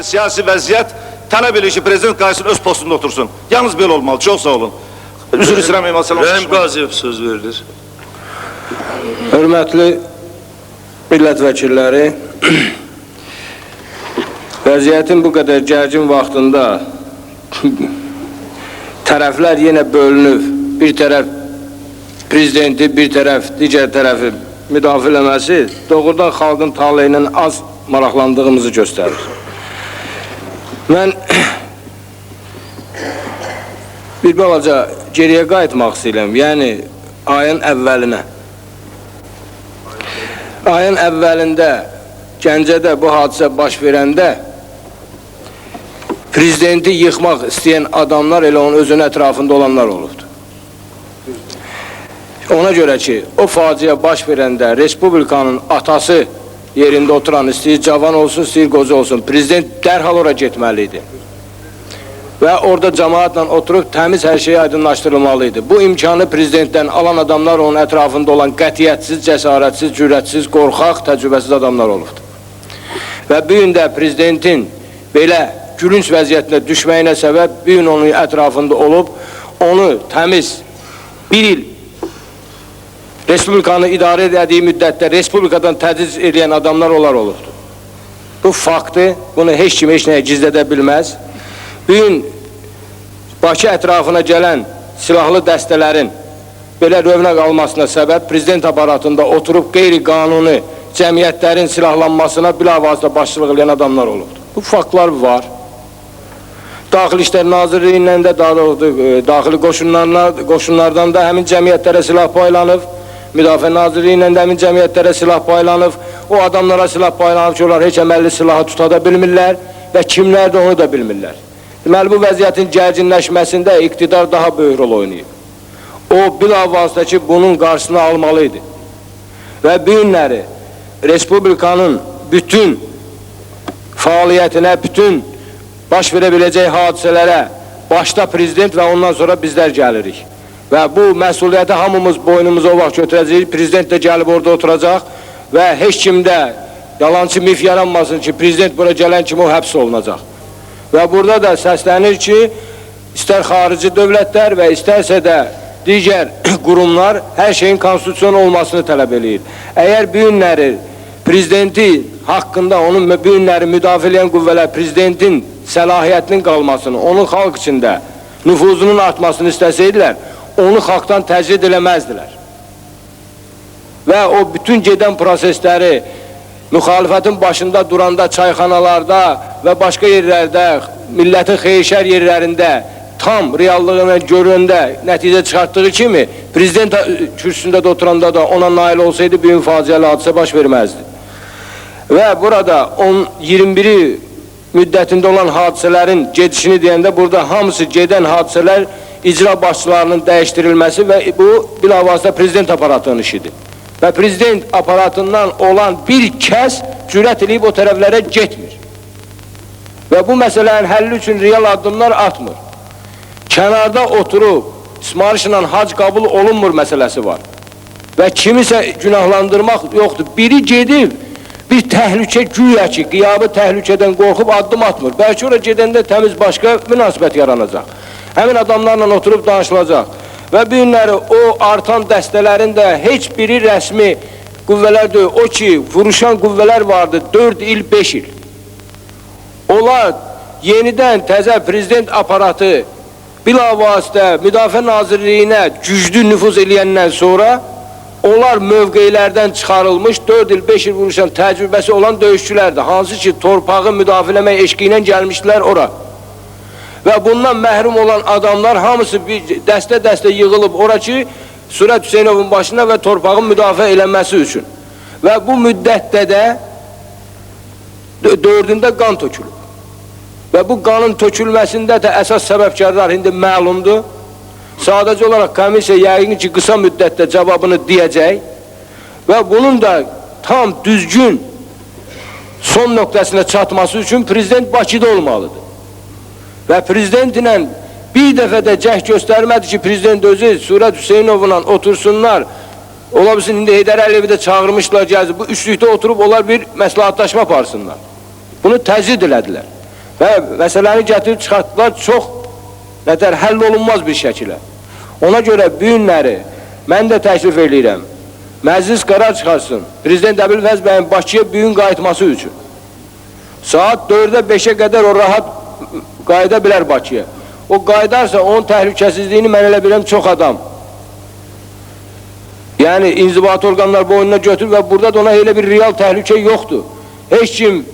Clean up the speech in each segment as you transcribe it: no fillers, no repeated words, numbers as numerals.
siyasi vəziyyət tələb edir ki, prezident qayıtsın, öz postunda otursun. Yalnız belə olmalı, çox sağ olun. Üzr istəyirəm, İmam Salam. Rəhim Qaziyev söz verilir. Hörmətli millət vəkilləri, vəziyyətin bu qədər gərgin vaxtında tərəflər yenə bölünüb, bir tərəf prezidenti, bir tərəf digər tərəfi müdafiə eləməsi doğrudan xalqın taleyi ilə az maraqlandığımızı göstərir. Mən bir balaca geriyə qayıtmaq istəyirəm, yəni ayın əvvəlinə. Ayın əvvəlində Gəncədə bu hadisə baş verəndə prezidenti yıxmaq istəyən adamlar elə onun özünün ətrafında olanlar olubdur. Ona görə ki, o faciə baş verəndə Respublikanın atası yerində oturan, istəyir cavan olsun, istəyir qoca olsun, prezident dərhal ora getməliydi. Və orada cəmaatla oturub təmiz hər şeyi aydınlaşdırılmalıydı. Bu imkanı prezidentdən alan adamlar onun ətrafında olan qətiyyətsiz, cəsarətsiz, cürətsiz, qorxaq, təcrübəsiz adamlar olubdur. Və bu gün də prezidentin belə gülünç vəziyyətinə düşməyinə səbəb bu gün onun ətrafında olub, onu təmiz bir il Respublikanı idarə etdiyi müddətdə Respublikadan tədriz edən adamlar onlar olubdur. Bu faktı, bunu heç kim heç nəyə gizlədə bilməz. Bu gün Bakı ətrafına gələn silahlı dəstələrin belə rövnəq almasına səbəb prezident aparatında oturub qeyri-qanuni cəmiyyətlərin silahlanmasına bilavasitə başçılıq edən adamlar olubdur. Bu faktlar var. Daxili İşlər Nazirliyindən də, daxili qoşunlardan da həmin cəmiyyətlərə silah paylanıb, Müdafiə Nazirliyindən də həmin cəmiyyətlərə silah paylanıb, o adamlara silah paylanıb ki, onlar heç əməlli silahı tutada bilmirlər və kimlər də onu da bilmirlər. Deməli, bu vəziyyətin gərginləşməsində iqtidar daha böyük rol oynayıb. O, bilavasitə ki, bunun qarşısını almalıydı. Və bu günləri Respublikanın bütün fəaliyyətinə, bütün baş verə biləcək hadisələrə başda prezident və ondan sonra bizlər gəlirik. Və bu məsuliyyəti hamımız boynumuza o vaxt götürəcəyik, prezident də gəlib orada oturacaq və heç kimdə yalancı mif yaranmasın ki, prezident bura gələn kimi o həbs olunacaq. Və burada da səslənir ki, istər xarici dövlətlər və istərsə də digər qurumlar hər şeyin konstitusiyon olmasını tələb edir. Əgər bu günləri prezidenti haqqında, onun bu günləri müdafiə edən qüvvələr prezidentin səlahiyyətinin qalmasını, onun xalq içində nüfuzunun artmasını istəsəydilər, onu xalqdan təcrid eləməzdilər. Və o bütün gedən prosesləri müxalifətin başında duranda, çayxanalarda və başqa yerlərdə, millətin xeyirşər yerlərində tam reallığına görəndə nəticə çıxartdığı kimi prezident kürsüsündə də oturanda da ona nail olsaydı bir faciəli hadisə baş verməzdi. Və burada 21-i müddətində olan hadisələrin gedişini deyəndə burada hamısı gedən hadisələr icra başçılarının dəyişdirilməsi və bu bilavasitə prezident aparatının işidir. Və prezident aparatından olan bir kəs cürət edib o tərəflərə getmir. Və bu məsələnin həlli üçün real addımlar atmır. Kənarda oturub ismarışla hac qəbul olunmur məsələsi var. Və kimisə günahlandırmaq yoxdur. Biri gedib bir təhlükə güya ki, qiyabı təhlükədən qorxub addım atmır. Bəlkə ora gedəndə təmiz başqa münasibət yaranacaq. Həmin adamlarla oturub danışılacaq. Və bu günləri o artan dəstələrin də heç biri rəsmi qüvvələr deyil. O ki, vuruşan qüvvələr vardı 4 il, 5 il. Onlar yenidən təzə prezident aparatı bilavasitə Müdafiə Nazirliyinə güclü nüfuz eləyəndən sonra onlar mövqeylərdən çıxarılmış 4 il, 5 il vuruşan təcrübəsi olan döyüşçülərdir. Hansı ki, torpağı müdafiələmək eşqi ilə gəlmişdilər ora. Və bundan məhrum olan adamlar hamısı dəstə-dəstə yığılıb ora ki, Sürət Hüseynovun başına və torpağın müdafiə eləməsi üçün. Və bu müddətdə də 4-ündə qan tökülüb. Və bu qanın tökülməsində də əsas səbəbkarlar indi məlumdur. Sadəcə olaraq komissiya yəqin ki, qısa müddətdə cavabını deyəcək və bunun da tam düzgün son nöqtəsinə çatması üçün prezident Bakıda olmalıdır. Və prezidentlə bir dəfə də cəhd göstərmədi ki, prezident özü Sürət Hüseynovla otursunlar. Ola bilsin, indi Heydər Əliyevi də çağırmışlar, gəldi. Bu üçlükdə oturub onlar bir məsləhətləşmə aparsınlar. Bunu təcrid elədilər. və məsələni gətirib çıxartdılar çox nətər həll olunmaz bir şəkilə. Ona görə bu günləri mən də təklif edirəm. Məclis qərar çıxarsın. Prezident Əbülfəz bəyin Bakıya bu gün qayıtması üçün. Saat 4-ə 5-ə qədər o rahat qayıda bilər Bakıya. O qayıdarsa onun təhlükəsizliyini mən elə biləm çox adam. Yəni inzibati orqanlar boynuna götür və burada da ona elə bir real təhlükə yoxdur. Heç kim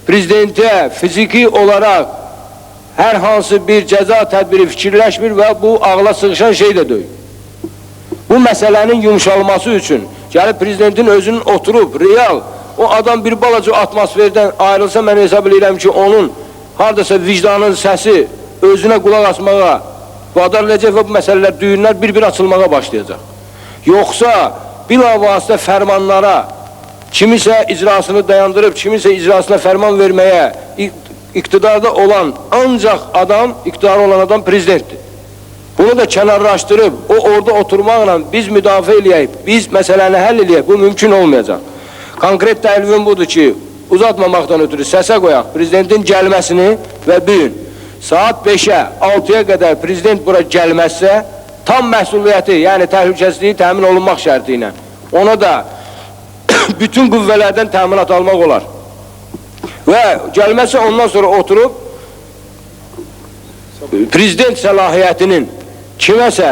prezidentə fiziki olaraq hər hansı bir cəza tədbiri fikirləşmir və bu ağla sığışan şey də deyil. Bu məsələnin yumuşalması üçün gəlib prezidentin özünün oturub real o adam bir balaca atmosferdən ayrılsa mən hesab edirəm ki onun haradasa vicdanın səsi özünə qulaq asmağa vadar edəcək və bu məsələlər düyünlər bir-bir açılmağa başlayacaq. Yoxsa bilavasitə fərmanlara kimisə icrasını dayandırıb, kimisə icrasına fərman verməyə iqtidarda olan ancaq adam, iqtidarda olan adam prezidentdir. Bunu da kənarlaşdırıb, o orada oturmaqla biz müdafiə eləyək, biz məsələni həll eləyək, bu mümkün olmayacaq. Konkret təklifim budur ki, uzatmamaqdan ötürü səsə qoyaq prezidentin gəlməsini və bu gün saat 5-ə, 6-ya qədər prezident bura gəlməzsə, tam məsuliyyəti, yəni təhlükəsizliyi təmin olunmaq şərti ilə ona da bütün qüvvələrdən təminat almaq olar. Və gəlməsə ondan sonra oturub prezident səlahiyyətinin kiməsə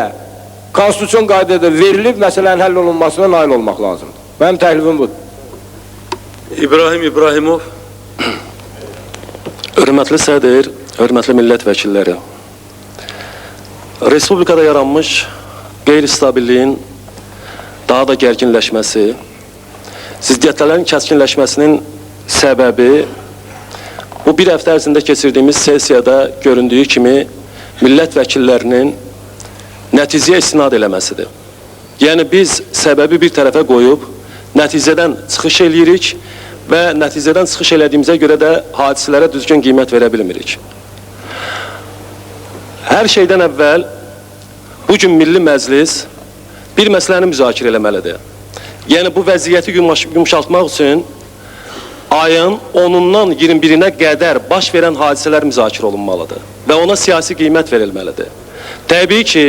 konstitusyon qaydada verilib məsələnin həll olunmasına nail olmaq lazımdır. Mənim təklifim budur. İbrahim İbrahimov. Hörmətli sədr, hörmətli millət vəkilləri. Respublikada yaranmış qeyri-stabilliyin daha da gərginləşməsi, ziddiyyətlərin kəskinləşməsinin səbəbi bu bir həftə ərzində keçirdiyimiz sesiyada göründüyü kimi millət vəkillərinin nəticəyə istinad eləməsidir. Yəni biz səbəbi bir tərəfə qoyub nəticədən çıxış eləyirik və nəticədən çıxış elədiyimizə görə də hadisələrə düzgün qiymət verə bilmirik. Hər şeydən əvvəl bugün Milli Məclis bir məsələni müzakirə eləməlidir. Yəni bu vəziyyəti yumuşaltmaq üçün ayın 10-undan 21-nə qədər baş verən hadisələr müzakirə olunmalıdır və ona siyasi qiymət verilməlidir. Təbii ki,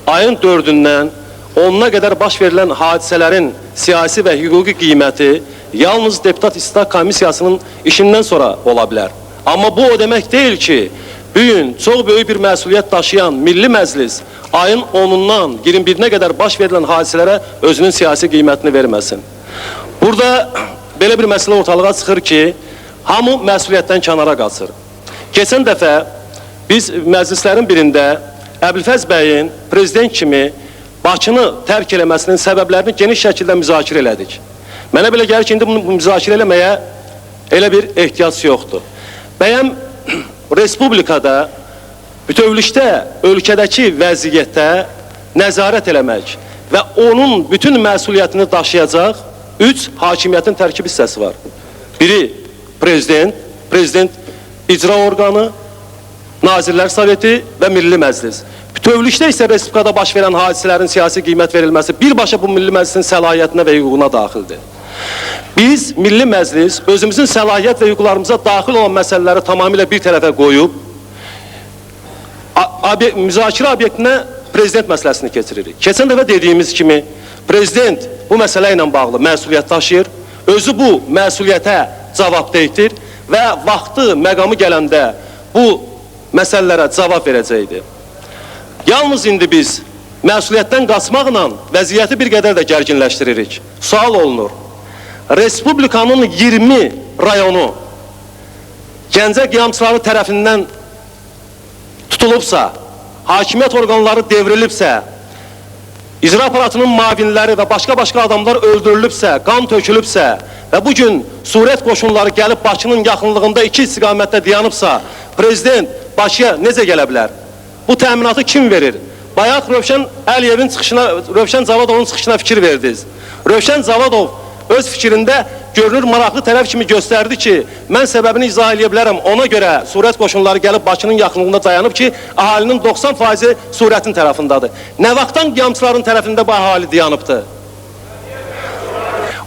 ayın 4-ündən 10-una qədər baş verilən hadisələrin siyasi və hüquqi qiyməti yalnız Deputat İstintaq Komissiyasının işindən sonra ola bilər. Amma bu o demək deyil ki, bugün çox böyük bir məsuliyyət daşıyan Milli Məclis ayın 10-undan 21-nə qədər baş verilən hadisələrə özünün siyasi qiymətini verməsin. Burada belə bir məsələ ortalığa çıxır ki, hamı məsuliyyətdən kənara qaçır. Keçən dəfə biz məclislərin birində Əbülfəz bəyin prezident kimi Bakını tərk eləməsinin səbəblərini geniş şəkildə müzakirə elədik. Mənə belə gəlir ki, indi bunu müzakirə eləməyə elə bir ehtiyac yoxdur. Bəyəm Respublikada bütövlükdə ölkədəki vəziyyətə nəzarət eləmək və onun bütün məsuliyyətini daşıyacaq 3 hakimiyyətin tərkib hissəsi var. Biri prezident, prezident icra orqanı, Nazirlər Soveti və Milli Məclis. Bütövlükdə isə Respublikada baş verən hadisələrin siyasi qiymət verilməsi birbaşa bu Milli Məclisin səlahiyyətinə və hüququna daxildir. Biz Milli Məclis özümüzün səlahiyyət və hüquqlarımıza daxil olan məsələləri tamamilə bir tərəfə qoyub müzakirə obyektinə prezident məsələsini keçiririk. Keçən dəfə dediyimiz kimi prezident bu məsələ ilə bağlı məsuliyyət daşıyır, özü bu məsuliyyətə cavabdehdir və vaxtı, məqamı gələndə bu məsələlərə cavab verəcəkdir. Yalnız indi biz məsuliyyətdən qaçmaqla vəziyyəti bir qədər də gərginləşdiririk. Sual olunur. Respublikanın 20 rayonu Gəncə qiyamçıları tərəfindən tutulubsa, hakimiyyət orqanları devrilibsə, icra aparatının mavinləri və başqa adamlar öldürülübsə, qan tökülübsə və bugün Surət qoşunları gəlib Bakının yaxınlığında 2 istiqamətdə dayanıbsa, prezident Bakıya necə gələ bilər? Bu təminatı kim verir? Bayaq Rövşən Əliyevin çıxışına, Rövşən Zavadovun çıxışına fikir verdiniz. Rövşən Zavadov öz fikrində görünür maraqlı tərəf kimi göstərdi ki, mən səbəbini izah edə bilərəm. Ona görə Surət qoşunları gəlib Bakının yaxınlığında dayanıb ki, əhalinin 90% Surətin tərəfindədir. Nə vaxtdan qiyamçıların tərəfində bu əhali dayanıbdır?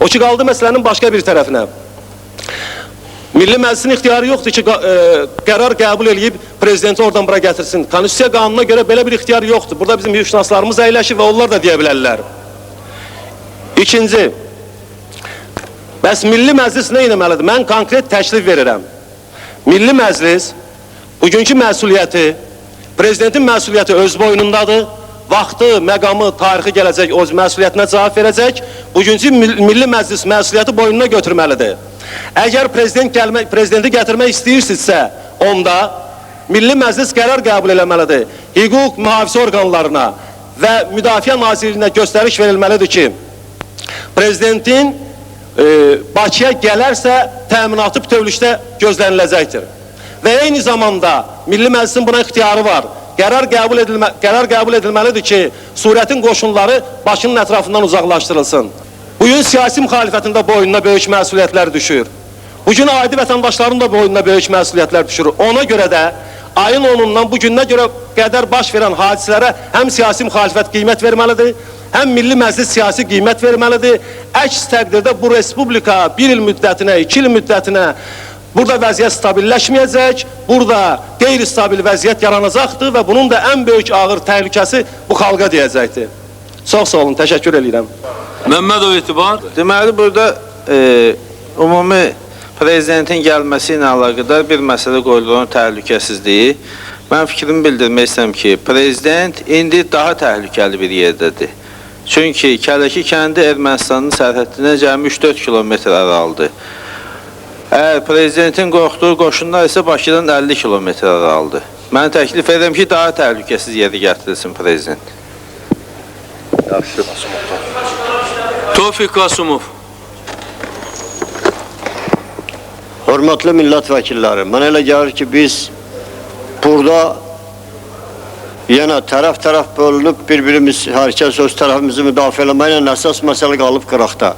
O ki, qaldı məsələnin başqa bir tərəfinə. Milli Məclisin ixtiyarı yoxdur ki, qərar qəbul edib prezidenti oradan bura gətirsin. Konstitusiya qanununa görə belə bir ixtiyar yoxdur. Burada bizim hüquqşünaslarımız əyləşir və onlar da deyə bilərlər. İkinci, bəs Milli Məclis nə etməlidir? Mən konkret təklif verirəm. Milli Məclis bugünkü məsuliyyəti, prezidentin məsuliyyəti öz boynundadır. Vaxtı, məqamı, tarixi gələcək, o məsuliyyətinə cavab verəcək. Bugünkü Milli Məclis məsuliyyəti boynuna götürməlidir. Əgər prezidenti gətirmək istəyirsinizsə, onda Milli Məclis qərar qəbul eləməlidir. Hüquq mühafizə orqanlarına və Müdafiə Nazirliyinə göstəriş verilməlidir ki, prezidentin Bakıya gələrsə təminatı bütövlükdə gözləniləcəkdir. Və eyni zamanda Milli Məclisin buna ixtiyarı var. Qərar qəbul edilməlidir ki, Suriyyətin qoşunları Bakının ətrafından uzaqlaşdırılsın. Bugün siyasi müxalifətin də boynuna böyük məsuliyyətlər düşür. Bugün adi vətəndaşların da boynuna böyük məsuliyyətlər düşür. Ona görə də ayın 10-undan bu günə görə qədər baş verən hadisələrə həm siyasi müxalifət qiymət verməlidir, həm Milli Məclis siyasi qiymət verməlidir. Əks təqdirdə bu respublika 1 il müddətinə, 2 il müddətinə burada vəziyyət stabilləşməyəcək, burada qeyri-stabil vəziyyət yaranacaqdır və bunun da ən böyük ağır təhlükəsi bu xalqa deyəcəkdir. Çox sağ olun, təşəkkür edirəm. Məmmədov Etibar. Deməli, burada ümumi prezidentin gəlməsi ilə əlaqədar bir məsələ qoyulur, onun təhlükəsizliyi. Mən fikrimi bildirmək istəyirəm ki, prezident indi daha təhlükəli bir yerdədir. Çünki Kələki kəndi Ermənistanın sərhəddinə cəmi 3-4 kilometr aralıdır. Əgər prezidentin qorxduğu qoşunlar isə Bakıdan 50 kilometr aralıdır. Mən təklif edirəm ki, daha təhlükəsiz yeri gətirilsin prezident. Tofiq Qasımov. Hörmətli millət vəkilləri, mənə elə gəlir ki, biz burada yenə tərəf-tərəf bölünüb bir-birimiz, hər kəs öz tərəfimizi müdafiə eləməklə əsas məsələ qalıb qıraqda.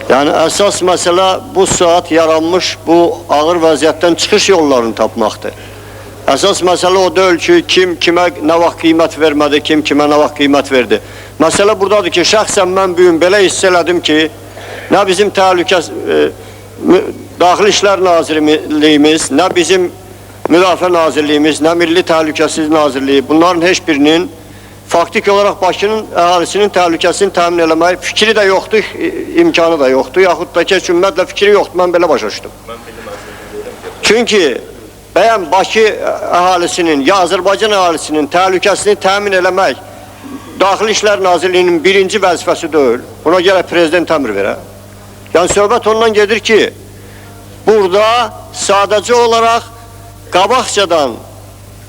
Yəni, əsas məsələ bu saat yaranmış bu ağır vəziyyətdən çıxış yollarını tapmaqdır. Əsas məsələ o deyil ki, kim kimə nə vaxt qiymət vermədi, kim kimə nə vaxt qiymət verdi. Məsələ buradadır ki, şəxsən mən bugün belə hiss elədim ki, nə bizim Daxili İşlər Nazirliyimiz, nə bizim Müdafiə Nazirliyimiz, nə Milli Təhlükəsizlik Nazirliyi, bunların heç birinin faktik olaraq Bakının əhalisinin təhlükəsini təmin eləmək fikri də yoxdur, imkanı da yoxdur, yaxud da ki, ümumiyyətlə fikri yoxdur, mən belə başa düşdüm. Çünki bəyən Bakı əhalisinin, ya Azərbaycan əhalisinin təhlükəsini təmin eləmək Daxili İşlər Nazirliyinin birinci vəzifəsi deyil, buna görə prezident əmr verə. Yəni, söhbət ondan gedir ki, burada sadəcə olaraq qabaqcadan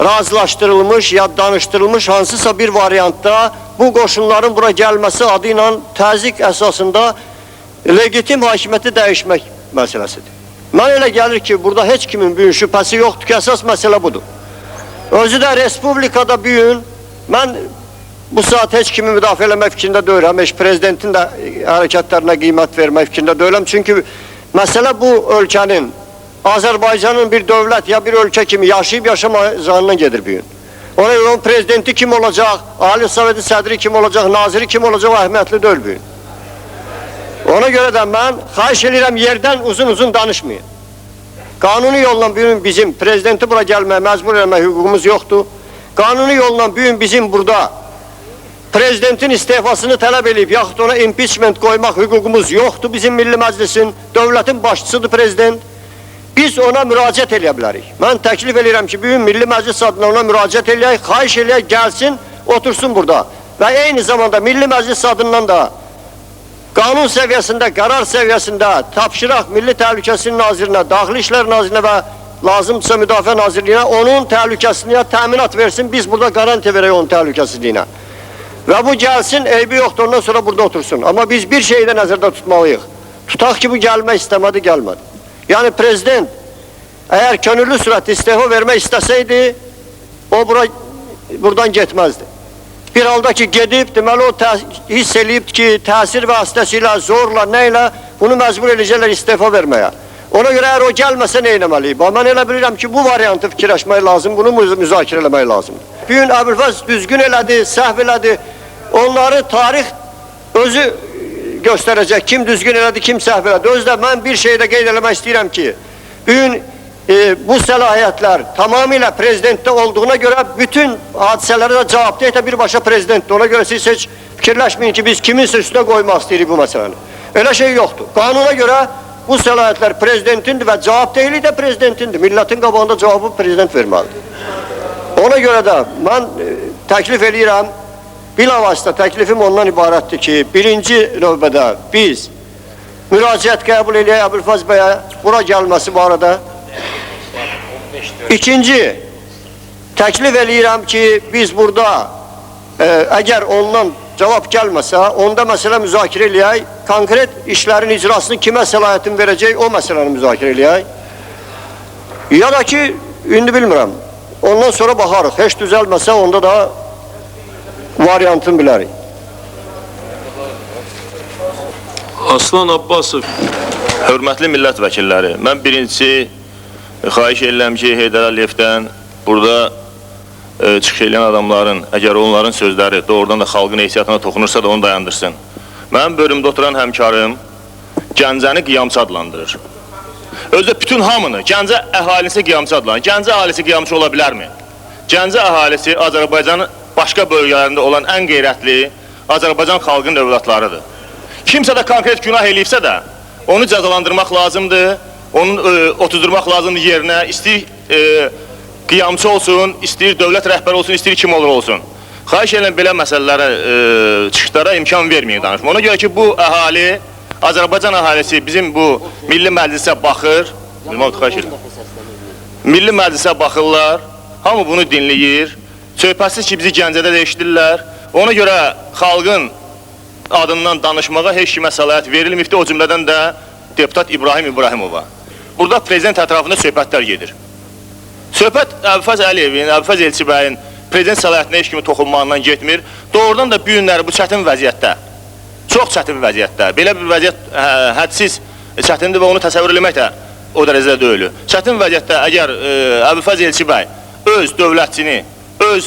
razılaşdırılmış ya danışdırılmış hansısa bir variantda bu qoşunların bura gəlməsi adı ilə təzyiq əsasında legitim hakimiyyəti dəyişmək məsələsidir. Mən elə gəlir ki, burada heç kimin bugün şübhəsi yoxdur ki, əsas məsələ budur. Özü də Respublikada bugün, mən bu saat heç kimi müdafiə eləmək fikrində deyirəm, heç prezidentin də hərəkətlərinə qiymət vermək fikrində deyirəm. Çünki məsələ bu ölkənin, Azərbaycanın bir dövlət ya bir ölkə kimi yaşayıb yaşamayacağından gedir bugün. Ona görə onun prezidenti kim olacaq, Ali Soveti sədri kim olacaq, naziri kim olacaq, əhəmiyyətli deyil bugün. Ona görə də mən xahiş edirəm yerdən uzun-uzun danışmayın. Qanuni yolla bugün bizim prezidenti bura gəlməyə məcbur eləmək hüququmuz yoxdur. Qanuni yolla bugün bizim burada prezidentin istifasını tələb edib, yaxud ona impeachment qoymaq hüququmuz yoxdur bizim Milli Məclisin, dövlətin başçısıdır prezident. Biz ona müraciət eləyə bilərik. Mən təklif edirəm ki, bugün Milli Məclis adına ona müraciət eləyək, xahiş eləyək, gəlsin, otursun burada. Və eyni zamanda Milli Məclis adından da qanun səviyyəsində, qərar səviyyəsində tapşıraq Milli Təhlükəsizlik Nazirinə, Daxili İşlər Nazirinə və lazımdırsa Müdafiə Nazirliyinə onun təhlükəsizliyinə təminat versin, biz burada garanti verək onun təhlükəsizliyinə. Və bu gəlsin, eybi yoxdur, ondan sonra burada otursun. Amma biz bir şeyi də nəzərdə tutmalıyıq. Tutaq ki, bu gəlmək istəmədi, gəlmədi. Yəni, prezident əgər könüllü sürətdə istefa vermək istəsəydi, o buradan getməzdi. Bir halda ki, gedib, deməli, o hiss eləyib ki, təsir vasitəsilə, zorla, nə ilə bunu məcbur edəcəklər istefa verməyə. Ona görə əgər o gəlməsə nə eləməliyib? Mən elə bilirəm ki, bu variantı fikirləşmək lazım, bunu müzakirə eləmək lazımdır. Bugün Əbülfəz düzgün elədi, səhv elədi. Onları tarix özü göstərəcək, kim düzgün elədi, kim səhv elədi. Özdə mən bir şeydə qeyd eləmək istəyirəm ki, Bugün bu səlahiyyətlər tamamilə prezidentdə olduğuna görə bütün hadisələrə də cavabdeh də birbaşa prezidentdir. Ona görə siz heç fikirləşməyin ki, biz kiminsə üstünə qoymaq istəyirik bu məsələni. Elə şey yoxdur. Qanuna görə bu səlahiyyətlər prezidentindir və cavabdehlik də prezidentindir. Millətin qabağında cavabı prezident verməlidir. Ona görə də mən təklif edirəm, bilavasitə təklifim ondan ibarətdir ki, birinci növbədə biz müraciət qəbul eləyək Əbülfaz bəyə bura gəlməsi barədə. İkinci, təklif eləyirəm ki, biz burada əgər ondan cavab gəlməsə, onda məsələ müzakirə eləyək, konkret işlərin icrasını kimə səlahiyyətin verəcək, o məsələni müzakirə eləyək. Ya da ki, indi bilmirəm, ondan sonra baxarıq, heç düzəlməsə onda da variantını bilərik. Aslan Abbasov. Hörmətli millət vəkilləri, mən birincisi xahiş edirəm ki, Heydər Əliyevdən burada çıxış edən adamların, əgər onların sözləri doğrudan da xalqın heysiyyatına toxunursa da onu dayandırsın. Mənim bölümdə oturan həmkarım Gəncəni qiyamçı adlandırır. Özdə bütün hamını, Gəncə əhalisi qiyamçı adlandırır. Gəncə əhalisi qiyamçı ola bilərmi? Gəncə əhalisi Azərbaycanın başqa bölgələrində olan ən qeyrətli Azərbaycan xalqının övladlarıdır. Kimsə də konkret günah eləyibsə də, onu cəzalandırmaq lazımdır, onu otuzdurmaq lazımdır yerinə, istəyir qiyamçı olsun, istəyir dövlət rəhbəri olsun, istəyir kim olur olsun. Xahiş edirəm belə məsələlərə, çıxışlara imkan verməyin danışma. Ona görə ki, bu əhali, Azərbaycan əhalisi bizim bu Milli Məclisə baxır, Milli Məclisə baxırlar, hamı bunu dinləyir, söhbətsiz ki, bizi Gəncədə dəyişdirlər, ona görə xalqın adından danışmağa heç kimə səlahiyyət verilməkdir, o cümlədən də deputat İbrahim İbrahimova. Burada prezident ətrafında söhbətlər gedir. Söhbət Əbülfaz Əliyevin, Əbülfaz Elçibəyin prezident səlahiyyətinə heç kimi toxunmağından getmir. Doğrudan da bu günləri bu çətin vəziyyətdə, çox çətin vəziyyətdə, belə bir vəziyyət hədsiz çətindir və onu təsəvvür eləmək də o dərəcədə deyil. Çətin vəziyyətdə əgər Əbülfaz Elçibəy öz dövlətçini, öz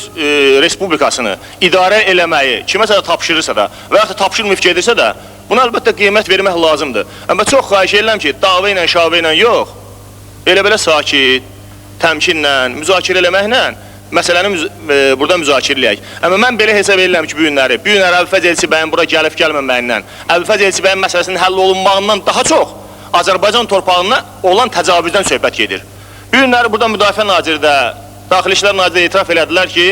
respublikasını idarə eləməyi kiməsə də tapşırırsa da və yaxud da tapşırmayıb gedirsə də, buna əlbəttə qiymət vermək lazımdır. Amma çox xahiş edirəm ki, dava ilə, şava ilə yox, elə-belə sakit, təmkinlə, müzakirə eləməklə məsələni burada müzakirə eləyək. Amma mən belə hesab edirəm ki, bu günləri Əbülfaz Elçibəyin bura gəlib gəlməməyindən, Əbülfaz Elçibəyin məsələsinin həll olunmağından daha çox Azərbaycan torpağına olan təcavüzdən söhbət gedir. Bu günləri burada Müdafiə Naziri də, Daxili İşlər Naziri etiraf elədilər ki,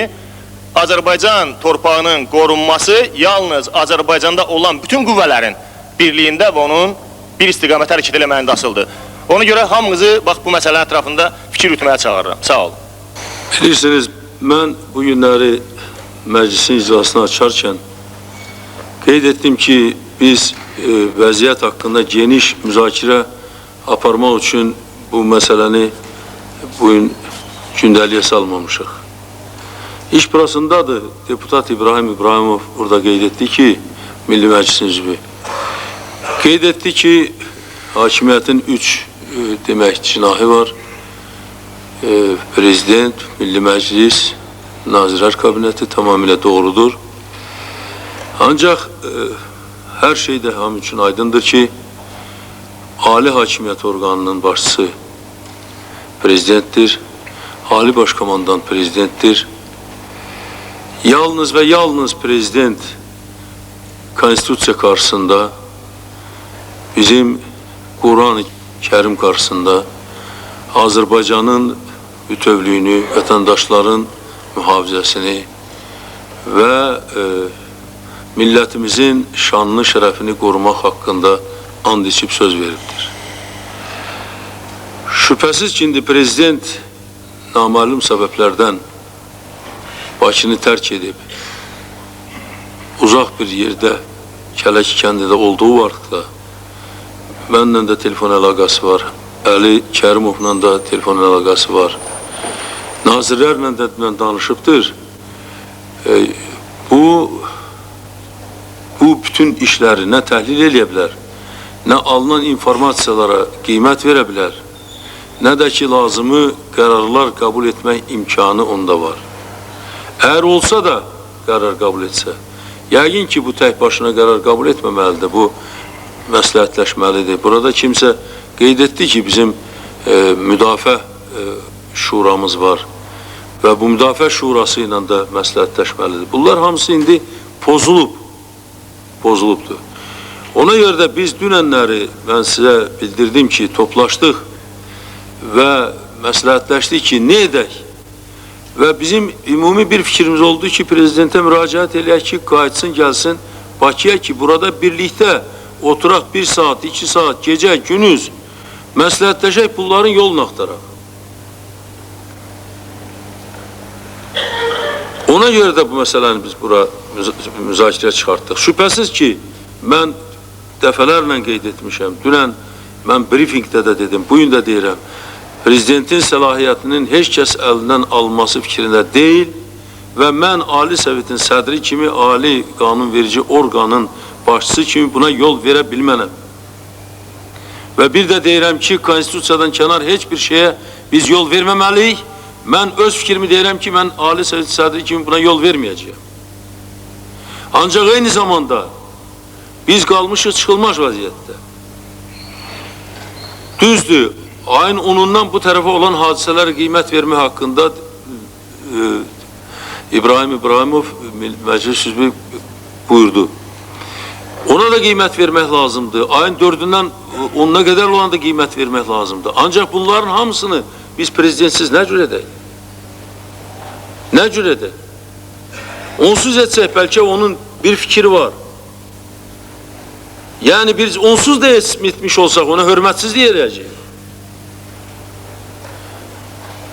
Azərbaycan torpağının qorunması yalnız Azərbaycanda olan bütün qüvvələrin birliyində və onun bir istiqamət hərəkət eləməyində asıldır. Ona görə hamınızı bax bu məsələnin ətrafında fikir yürütməyə çağırıram. Sağ olun. Bilirsiniz, mən bu günləri məclisin icrasını açarkən qeyd etdim ki, biz vəziyyət haqqında geniş müzakirə aparmaq üçün bu məsələni bugün gündəliyə salmamışıq. İş burasındadır. Deputat İbrahim İbrahimov burada qeyd etdi ki, Milli Məclisin üzvü, qeyd etdi ki, hakimiyyətin 3 demək cinahı var. Prezident, Milli Məclis, Nazirlər Kabineti tamamilə doğrudur. Ancaq hər şey də hamı üçün aydındır ki, Ali Hakimiyyət orqanının başçısı prezidentdir, Ali Başkomandan prezidentdir. Yalnız və yalnız prezident konstitusiya qarşısında, bizim Quran-ı Kərim qarşısında Azərbaycanın bütövlüyünü, vətəndaşların mühafizəsini və millətimizin şanını, şərəfini qorumaq haqqında and içib söz veribdir. Şübhəsiz ki, indi prezident naməlum səbəblərdən Bakını tərk edib, uzaq bir yerdə, Kələki kəndində olduğu vaxtda mənlə də telefon əlaqəsi var, Əli Kərimovla da telefon əlaqəsi var, nazirlərlə də danışıbdır. Bu bütün işləri nə təhlil edə bilər, nə alınan informasiyalara qiymət verə bilər, nə də ki, lazımı qərarlar qəbul etmək imkanı onda var. Əgər olsa da qərar qəbul etsə, yəqin ki, bu tək başına qərar qəbul etməməlidir, bu məsləhətləşməlidir. Burada kimsə qeyd etdi ki, bizim müdafiə şuramız var və bu müdafiə şurası ilə də məsləhətləşməlidir. Bunlar hamısı indi pozulubdur. Ona görə də biz dünənləri mən sizə bildirdim ki, toplaşdıq və məsləhətləşdik ki, nə edək? Və bizim ümumi bir fikrimiz oldu ki, prezidentə müraciət eləyək ki, qayıtsın, gəlsin Bakıya ki, burada birlikdə oturaq 1 saat, 2 saat, gecə, günüz məsləhətləşək, bunların yolunu axtaraq. Ona görə də bu məsələni biz bura müzakirə çıxartdıq. Şübhəsiz ki, mən dəfələrlə qeyd etmişəm. Dünən mən briefingdə də dedim, bugün də deyirəm. Prezidentin səlahiyyətinin heç kəs əlindən alması fikrində deyil və mən Ali Sovetin sədri kimi, Ali qanunverici orqanın başçısı kimi buna yol verə bilmənəm. Və bir də deyirəm ki, konstitusiyadan kənar heç bir şeyə biz yol verməməliyik. Mən öz fikrimi deyirəm ki, mən Ali Sovet sədri kimi buna yol verməyəcəyəm. Ancaq eyni zamanda biz qalmışıq çıxılmaz vəziyyətdə. Düzdür, ayın 10-undan bu tərəfə olan hadisələrə qiymət vermək haqqında İbrahim İbrahimov məclis üzvü buyurdu. Ona da qiymət vermək lazımdır. Ayın 4-ündən 10-una qədər olan da qiymət vermək lazımdır. Ancaq bunların hamısını biz prezidentsiz nə cür edək? Nə cür edək? Onsuz etsək, bəlkə onun bir fikri var. Yəni biz onsuz da etmiş olsaq, ona hörmətsizlik edəcəyik.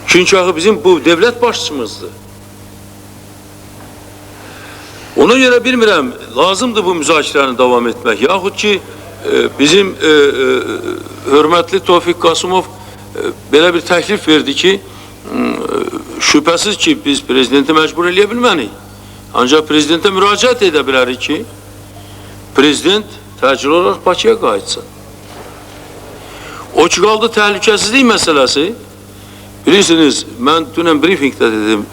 Çünki axı bizim bu devlət başçımızdır. Ona görə bilmirəm, lazımdır bu müzakirəni davam etmək. Yaxud ki, bizim hörmətli Tofiq Qasımov belə bir təklif verdi ki, şübhəsiz ki, biz prezidenti məcbur eləyə bilmənik. Ancaq prezidentə müraciət edə bilərik ki, prezident təcil olaraq Bakıya qayıtsın. O ki, qaldı təhlükəsizlik məsələsi. Bilirsiniz, mən dünən briefingdə dedim,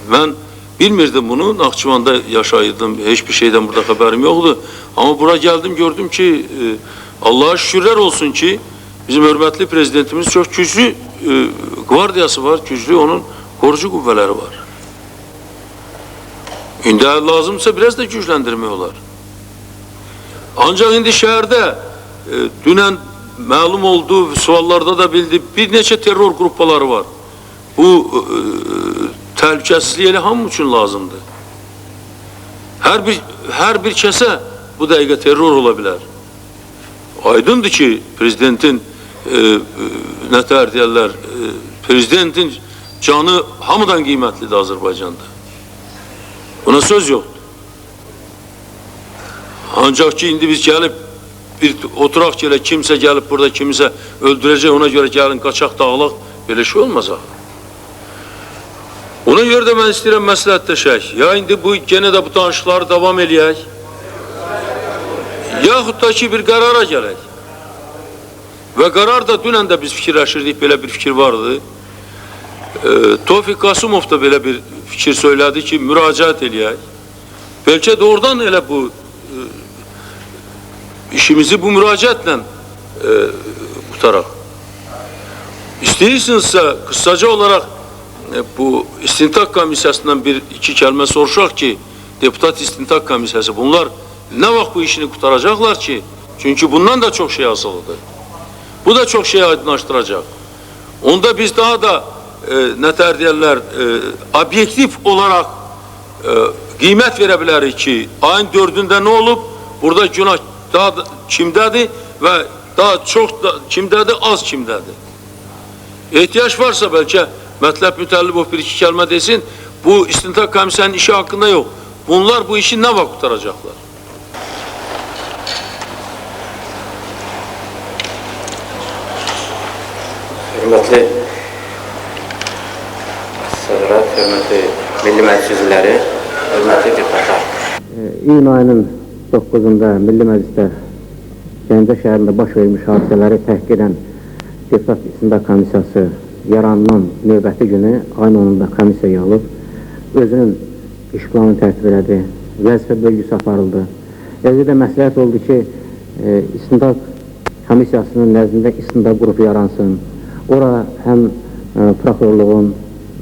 mən bilmirdim bunu, Naxçıvanda yaşayırdım, heç bir şeydən burada xəbərim yoxdur. Amma bura gəldim, gördüm ki, Allah'a şükürlər olsun ki, bizim hörmətli prezidentimiz çox güclü qvardiyası var, güclü onun qorucu qüvvələri var. İndi lazımsa biraz da gücləndirmək olar. Ancaq indi şəhərdə dünən məlum oldu, suallarda da bildi, bir neçə terror qruppaları var. Bu təhlükəsizlik elə hamı üçün lazımdır. Hər bir kəsə bu dəqiqə terror ola bilər. Aydındır ki, prezidentin nətər deyərlər, prezidentin canı hamıdan qiymətlidir Azərbaycanda. Buna söz yoxdur. Ancaq ki, indi biz gəlib bir oturaq gələ, kimsə gəlib burada kimisə öldürəcək, ona görə gəlin qaçaq dağılaq, belə şey olmaz axı. Ona görə də mən istəyirəm məsləhətləşək. Ya indi bu yenə də bu danışıqları davam eləyək. Yaxud da ki bir qərara gələk. Və qərar da dünən də biz fikirləşirdik, belə bir fikir vardı. Tofiq Qasımov da belə bir fikir söylədi ki, müraciət eləyək. Bəlkə də oradan elə bu işimizi bu müraciətlə qutaraq. İstəyirsinizsə, qısaca olaraq bu istintaq komissiyasından bir-iki kəlmə soruşaq ki, deputat istintaq komissiyası bunlar nə vaxt bu işini qutaracaqlar ki, çünki bundan da çox şey asılıdır. Bu da çox şey aydınlaşdıracaq. Onda biz daha da nətər deyərlər, obyektiv olaraq qiymət verə bilərik ki, ayın 4-ündə nə olub, burada günah daha kimdədir və daha çox kimdədir, az kimdədir. Ehtiyac varsa bəlkə Mətləb Mütəllibov bir-iki kəlmə desin, bu istintaq komissiyanın işi haqqında yox. Bunlar bu işi nə vaxt qutaracaqlar? Hörmətli sədrlər, hörmətli Milli Məclis üzvləri, hörmətli deputatlar. İyun ayının 9-da Milli Məclisdə Gəncə şəhərində baş vermiş hadisələri təhqiq edən Deputat İstintaq Komissiyası yaranan növbəti günü ayın 10-da komissiya yığılıb, özünün iş planını tərtib elədi, vəzifə bölgüsü aparıldı. Özü də məsləhət oldu ki, İstintaq Komissiyasının nəzdində istintaq qrupu yaransın. ora həm prokurorluğun,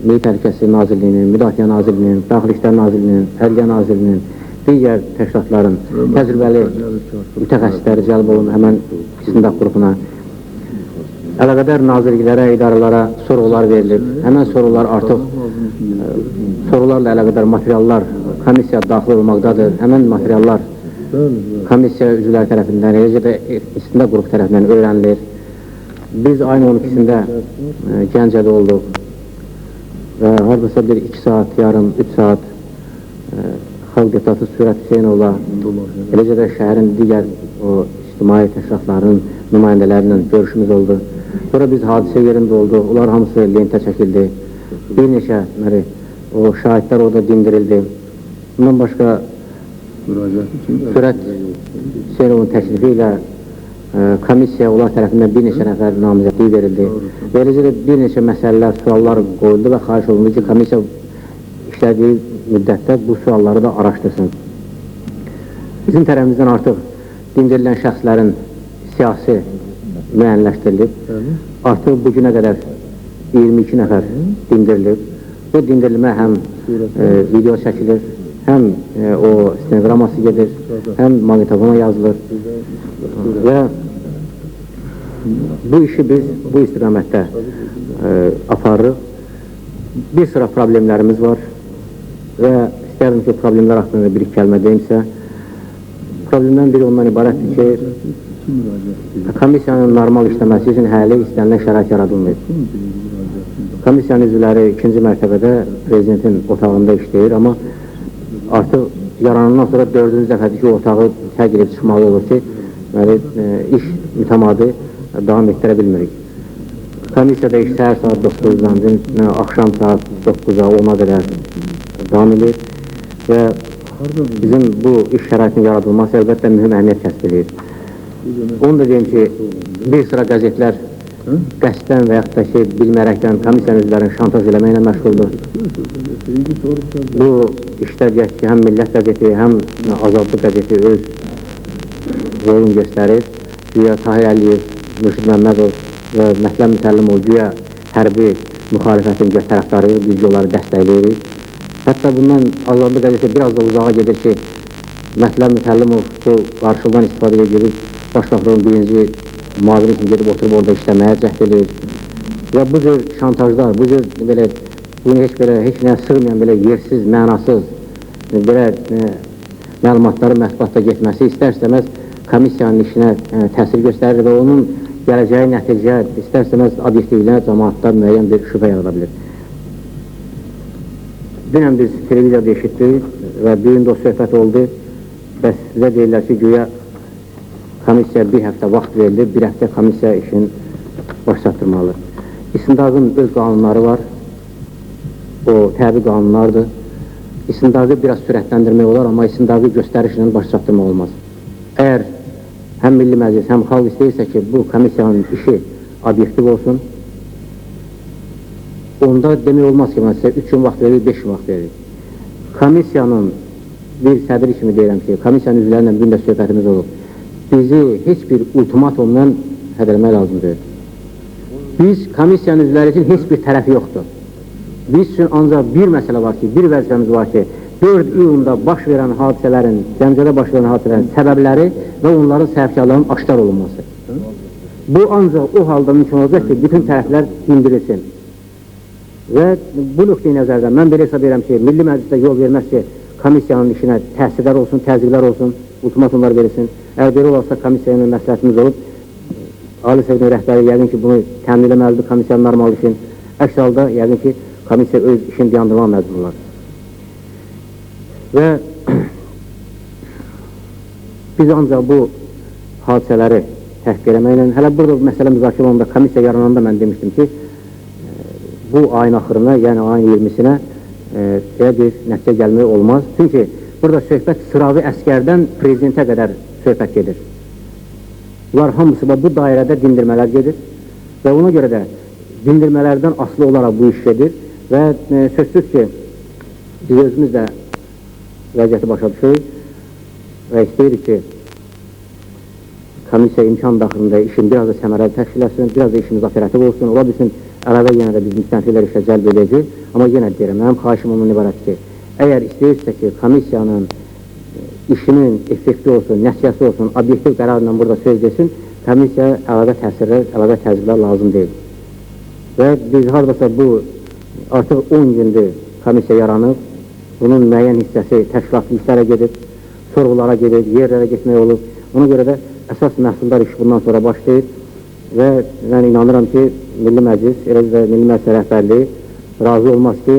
Milli Təhlükəsizlik Nazirliyinin, Müdafiə Nazirliyinin, Daxili İşlər Nazirliyinin, Ədliyyə Nazirliyinin, digər təşkilatların təcrübəli mütəxəssisləri cəlb olun həmən istintaq qrupuna. Əlaqədar nazirliklərə, idarələrə sorğular verilib. Həmən sorğular artıq sorularla əlaqədar materiallar komissiya daxil olmaqdadır. Həmən materiallar komissiya üzvləri tərəfindən, eləcə də istintaq qrupu tərəfindən öyrənilir. Biz ayın 12-sində Gəncədə olduq və hardasa bir 2 saat, yarım, 3 saat xalq deputatı Sürət Hüseynovla, eləcə də şəhərin digər o ictimai təşkilatlarının nümayəndələrinin görüşümüz oldu. Sonra biz hadisə yerində olduq, onlar hamısı lentə çəkildi. Bir neçə o şahidlər orada dindirildi. Bundan başqa Sürət Hüseynovun təklifi ilə komissiya onlar tərəfindən bir neçə nəfər namizədliyi verildi. Və eləcə də bir neçə məsələlər, suallar qoyuldu və xahiş olundu ki, komissiya işlədiyi müddətdə bu sualları da araşdırsın. Bizim tərəfimizdən artıq dindirilən şəxslərin siyasi müəyyənləşdirilib. Artıq bu günə qədər 22 nəfər dindirilib. Bu dindirilmə həm video çəkilir, həm o stenograması gedir, həm magnetofona yazılır və bu işi biz bu istiqamətdə aparırıq. Bir sıra problemlərimiz var və istərdim ki, problemlər haqqında bir-iki kəlmə deyimsə, problemdən biri ondan ibarətdir ki, komissiyanın normal işləməsi üçün hələ istənilən şərait yaradılmır. Komissiyanın üzvləri 2-ci mərtəbədə prezidentin otağında işləyir, amma artıq yaranandan sonra 4-cü dəfədir ki, o otağı tərk edib çıxmalı olur ki, iş mütəmadi davam etdirə bilmirik. Komissiyada iş səhər saat 9-dan axşam saat 9-a, 10-a qədər davam edir və bizim bu iş şəraitinin yaradılması əlbəttə mühüm əhəmiyyət kəsb edir. Onu da deyim ki, bir sıra qəzetlər qəsdən və yaxud da ki, bilmərəkdən komissiyanın üzvlərini şantaj eləməklə məşğuldur. Bu işlər deyək ki, həm Millət qəzeti, həm Azadlıq qəzeti öz rolunu göstərir. Güya Tahir Əliyev, Mürşid Məmmədov və Mətləb Müsəllimov güya hərbi müxalifətin tərəfdarı, biz onları dəstəkləyirik. Hətta bundan Azadlıq qəzeti biraz da uzağa gedir ki, Mətləb Müsəllimov bu qarşılığından istifadə edib, başqalarının birinci müavini kimi gedib oturub orada işləməyə cəhd edir. Və bu cür şantajlar, bu cür belə, bunu heç nəyə sığmayan, belə yersiz, mənasız, belə məlumatların mətbuatda getməsi istər-istəməz komissiyanın işinə təsir göstərir və onun gələcəyi nəticə istər-istəməz obyektivliyinə cəmaatda müəyyən bir şübhə yarada bilir. Dünən biz televiziyada eşitdik və bir gün də o söhbət oldu. Bəs sizə deyirlər ki, güya komissiya bir həftə vaxt verilir, bir həftə komissiya işin baş çatdırmalı. İstintaqın öz qanunları var, o təbii qanunlardır. İstintaqı biraz sürətləndirmək olar, amma istintaqı göstərişlə baş çatdırmaq olmaz. Əgər həm Milli Məclis, həm xalq istəyirsə ki, bu komissiyanın işi obyektiv olsun, onda demək olmaz ki, mən sizə 3 gün vaxt verir, 5 gün vaxt verir. Komissiyanın bir sədri kimi deyirəm ki, komissiyanın üzvlərlə bir də söhbətimiz olub. Bizi heç bir ultimatumla hədələmək lazımdır. Biz komissiyanın üzvləri üçün heç bir tərəfi yoxdur. Biz üçün ancaq bir məsələ var ki, bir vəzifəmiz var ki, 4 iyunda baş verən hadisələrin, Gəncədə baş verən hadisələrin səbəbləri və onların səhvkarlarının aşkar olunması. Bu ancaq o halda mümkün olacaq ki, bütün tərəflər dindirilsin. Və bu nöqteyi nəzərdən mən belə hesab edirəm ki, Milli Məclisdə yol verməz ki, komissiyanın işinə təsirlər olsun, təzyiqlər olsun, ultimatumlar verilsin. Əgər belə olarsa komissiyanın məsləhətimiz olub, Ali Səhvinin rəhbəri yəqin ki, bunu təmin eləməlidir komissiyanın normal işin. Əks halda yəqin ki, komissiya öz işini dayandırmaq məcburlar. Və biz ancaq bu hadisələri təhqiq eləməklə, hələ burada məsələ müzakirə olanda komissiya yarananda mən demişdim ki, bu ayın axırına, yəni ayın 20-sinə bir nəticə gəlmək olmaz. Çünki burada söhbət sıravi əskərdən prezidentə qədər söhbət gedir. Bunlar hamısı bu dairədə dindirmələr gedir və ona görə də dindirmələrdən asılı olaraq bu iş gedir və sözsüz ki, biz özümüz də vəziyyəti başa düşürük və istəyirik ki, komissiya imkan daxilində işin biraz da səmərəli təşkil etsin, biraz da işimiz operativ olsun, ola bilsin, əlavə yenə də biz müstəmsizlər işə cəlb edəcək. Amma yenə deyirəm, mənim xahişim ondan ibarət ki, əgər istəyirsə ki, komissiyanın işinin effekti olsun, nəticəsi olsun, obyektiv qərarla burada söz desin, komissiya əlavə təsirlər, əlavə təzyiqlər lazım deyil. Və biz haradasa bu artıq 10 gündür komissiya yaranıb, bunun müəyyən hissəsi təşkilatlı işlərə gedib, sorğulara gedib, yerlərə getmək olub. Ona görə də əsas məhsuldar iş bundan sonra başlayır və mən inanıram ki, Milli Məclis, eləcə də Milli Məclis rəhbərliyi razı olmaz ki,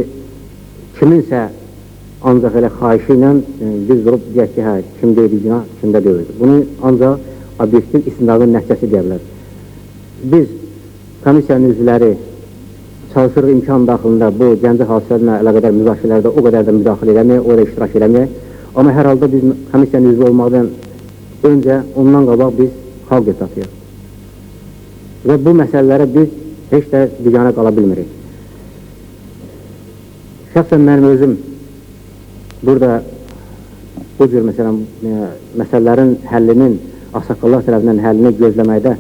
kiminsə ancaq elə xahişi ilə biz durub deyək ki, hə, kim deyildi günah, kimdə deyildi. Bunu ancaq obyektiv istintaqın nəticəsi deyə bilər. Biz komissiyanın üzvləri çalışırıq imkan daxilində bu Gəncə hadisələrlə əlaqədar müzakirələrdə o qədər də müdaxilə eləməyək, o da iştirak eləməyək. Amma hər halda biz komissiyanın üzvü olmaqdan öncə ondan qabaq biz xalq hesabıyıq. Və bu məsələlərə biz heç də biganə qala bilmirik. Şəxsən mənim özüm burada bu cür məsələlərin həllinin, ağsaqqallar tərəfindən həllini gözləməkdə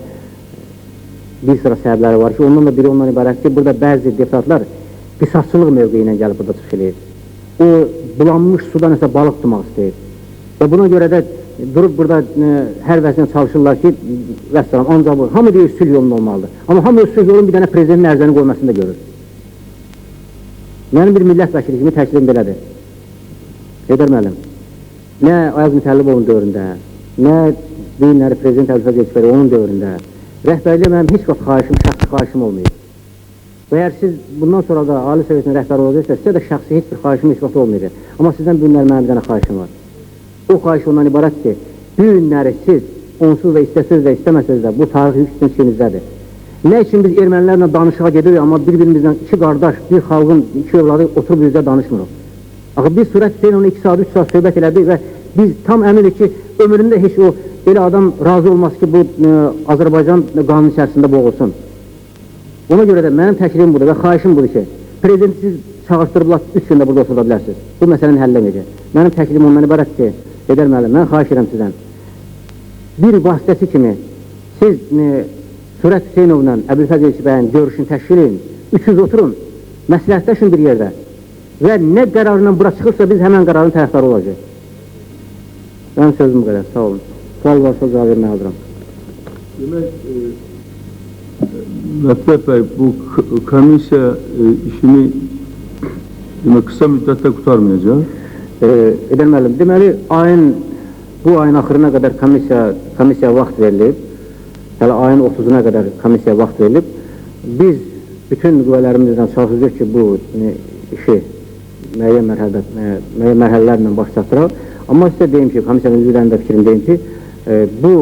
bir sıra səbəbləri var ki, ondan da biri ondan ibarət ki, burada bəzi deputatlar qisasçılıq mövqeyi ilə gəlib burada çıxış edir. O bulanmış suda nəsə balıq tutmaq istəyir. Və buna görə də durub burada hər vəziyyə çalışırlar ki, vəssalam, ancaq bu, hamı deyir sülh yolunda olmalıdır. Amma hamı sülh yolunun bir dənə prezidentin ərzəni qoymasını da görür. Mənim bir millət vəkili kimi təklirim belədir. Heydər müəllim, nə Ayaz Mütəllibovun dövründə, nə deyinləri prezident Əbdülfəz Elçibəli onun dövründə, rəhbərliyə mənim heç vaxt xahişim, şəxsi xahişim olmayıb. Və əgər siz bundan sonra da Ali Sovetinin rəhbəri olacaqsa, sizə də şəxsi heç bir xahişim heç vaxt olmayacaq. Amma sizdən bu günlər mənim bir dənə xahişim var. O xahiş ondan ibarət ki, bu günləri siz onsuz da istəsiz də istəməsiniz də bu tarix sizin içinizdədir. Nə üçün biz ermənilərlə danışığa gedirik, amma bir-birimizdən iki qardaş, bir xalqın iki övladı oturub bizdə danışmırıq. Axı biz Surət Hüseynovla 2 saat, 3 saat söhbət elədik və biz tam əminik ki, ömründə heç o belə adam razı olmaz ki, bu Azərbaycan qanun içərisində boğulsun. Ona görə də mənim təklifim budur və xahişim budur ki, prezidenti siz çağırtdırıblar, 3 gündə burada oturda bilərsiniz. Bu məsələni həll edəcək. Mənim təklifim ondan ibarət ki, Heydər müəllim, mən xahiş edirəm sizdən. Bir vasitəsi kimi siz Surət Hüseynovla Əbülfəz Elçibəyin görüşünü təşkil edin, 300 oturun, məsləhətləşin bir yerdə və nə qərarından bura çıxırsa biz həmən qərarın tərəfdarı olacaq. Mənim sözüm bu qədər, sağ olun. Sual varsa cavab verməyə hazıram. Demək, Mətləb bəy, bu komissiya işini qısa müddətdə qutarmayacaq. Heydər müəllim, deməli, bu ayın axırına qədər komissiya vaxt verilib, hələ ayın 30-una qədər komissiya vaxt verilib. Biz bütün qüvvələrimizdən çalışacaq ki, bu işi müəyyən mərhələlərlə baş çatdıraq. Amma sizə deyim ki, komissiyanın üzvlərində fikrim deyim ki, bu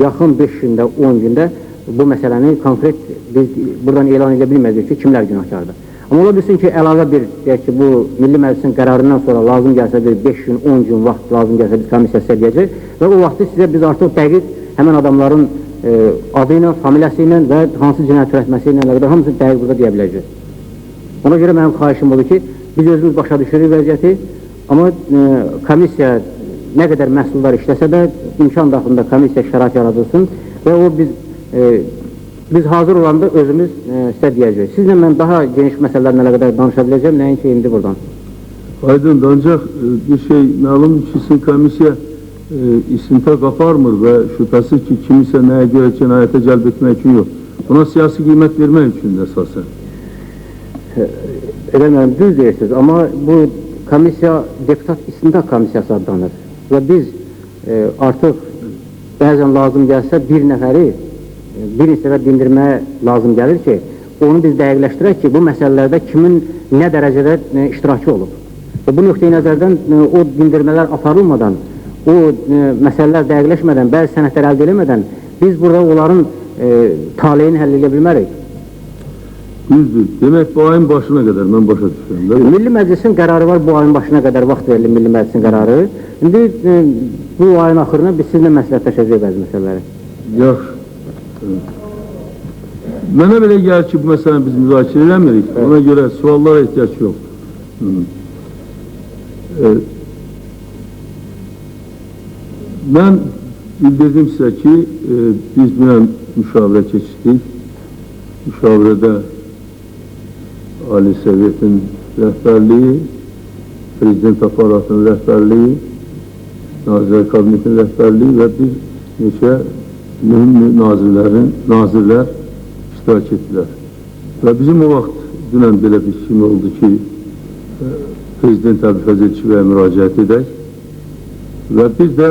yaxın 5 gündə, 10 gündə bu məsələni konkret biz buradan elan edə bilmədik ki, kimlər günahkardır. Amma ola bilsin ki, əlavə bir, deyək ki, bu Milli Məclisin qərarından sonra lazım gəlsə bir 5 gün, 10 gün vaxt lazım gəlsə biz komissiya sizə deyəcək və o vaxtı sizə biz artıq dəqiq həmən adamların adı ilə, familiyası ilə və hansı cinayət törətməsi ilə əlaqədar hamısını dəqiq burada deyə biləcək. Ona görə mənim xahişim odur ki, biz özümüz başa düşürük vəziyyəti, amma komissiya nə qədər məhsuldar işləsə də imkan daxilində komissiya şərait yaradılsın və o biz hazır olanda özümüz sizə deyəcək. Sizlə mən daha geniş məsələlərlə əlaqədar danışa biləcəm, nəinki indi buradan. Aydın, ancaq bir şey məlumdur ki, sizin komissiya istintaq aparmır və şübhəsiz ki, kimisə nəyə görə cinayətə cəlb etmək üçün yox. Buna siyasi qiymət vermək üçün əsasən. Eləməyəm, düz deyirsiniz, amma bu komissiya deputat istintaq komissiyası adlanır və biz artıq bəzən lazım gəlsə bir nəfəri bir səfər dindirməyə lazım gəlir ki, onu biz dəqiqləşdirək ki, bu məsələlərdə kimin nə dərəcədə iştirakı olub. Və bu nöqteyi nəzərdən o dindirmələr aparılmadan, o məsələlər dəqiqləşmədən, bəzi sənədlər əldə eləmədən biz burada onların taleyini həll edə bilmərik. Düzdür. Demək, bu ayın başına qədər mən başa düşürəm. Milli Məclisin qərarı var, bu ayın başına qədər vaxt verilir Milli Məclisin qərarı. İndi bu ayın axırına biz sizinlə məsləhətləşəcək bəzi məsələləri. Yaxşı. Mənə belə gəlir ki, bu məsələni biz müzakirə eləmirik. Ona görə suallara ehtiyac yox. Mən bildirdim sizə ki, biz bugün müşavirə keçirdik. Müşavirədə Ali Sovetin rəhbərliyi, Prezident aparatının rəhbərliyi, Nazirlər Kabinetinin rəhbərliyi və bir neçə mühüm nazirlər iştirak etdilər. Və bizim o vaxt dünən belə bir şey oldu ki, Prezident Əbülfəz Elçibəyə müraciət edək və bir də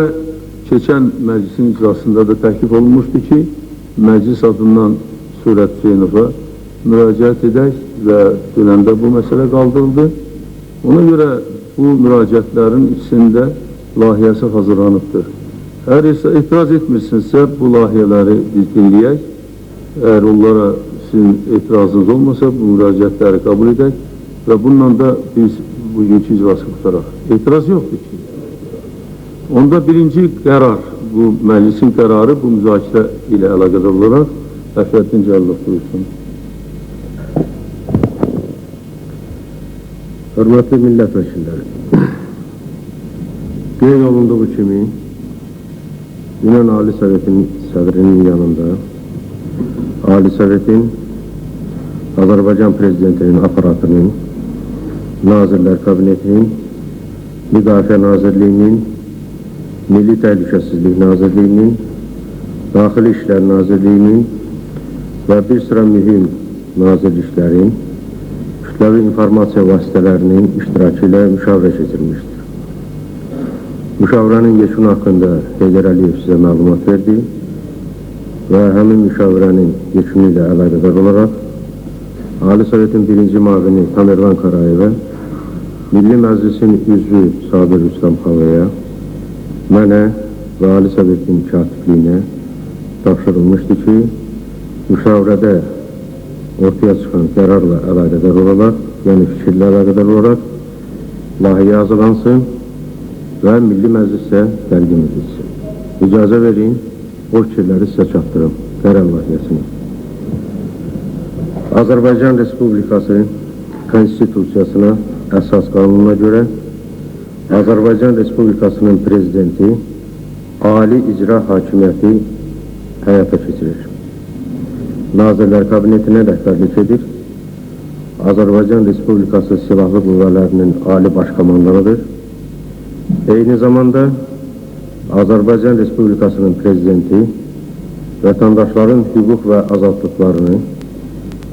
keçən məclisin icrasında da təklif olunmuşdu ki, məclis adından Surət Hüseynova müraciət edək və dünən də bu məsələ qaldırıldı. Ona görə bu müraciətlərin içində layihəsi hazırlanıbdır. Əgər etiraz etmirsinizsə, bu layihələri biz dinləyək. Əgər onlara sizin etirazınız olmasa, bu müraciətləri qəbul edək və bununla da biz bugünkü icrası qutaraq. Etiraz yoxdur ki. Onda birinci qərar, bu məclisin qərarı bu müzakirə ilə əlaqədar olaraq Fəxrəddin Cəlilov buyursun. Hörmətli millət vəkilləri, qeyd olunduğu kimi Yunan Ali Sovetin sədrinin yanında Ali Sovetin, Azərbaycan Prezidentinin aparatının, Nazirlər Kabinetinin, Müdafiə Nazirliyinin, Milli Təhlükəsizlik Nazirliyinin, Daxili İşlər Nazirliyinin və bir sıra mühüm nazirliklərin, kütləvi informasiya vasitələrinin iştirakı ilə müşavirə keçirilmişdir. Müşavirənin yekunu haqqında Heydər Əliyev sizə məlumat verdi və həmin müşavirənin yekunu ilə əlaqədar olaraq Ali Sovetin birinci müavini Tamerlan Karayevə, Milli Məclisin üzvü Sabir Rüstəmxanoya, mənə və Ali Sovetin katibliyinə tapşırılmışdı ki, müşavirədə ortaya çıxan qərarla əlaqədar olaraq, yəni fikirlə əlaqədar olaraq layihə hazırlansın və Milli Məclisə təqdim edilsin. İcazə verin, o fikirləri sizə çatdırım, qərar layihəsini. Azərbaycan Respublikası Konstitusiyasına, əsas qanununa görə Azərbaycan Respublikasının Prezidenti Ali İcra Hakimiyyəti həyata keçirir. Nazirlər Kabinetinə rəhbərlik edir. Azərbaycan Respublikası Silahlı Qüvvələrinin Ali Başkomandanıdır. Eyni zamanda Azərbaycan Respublikasının Prezidenti vətəndaşların hüquq və azadlıqlarını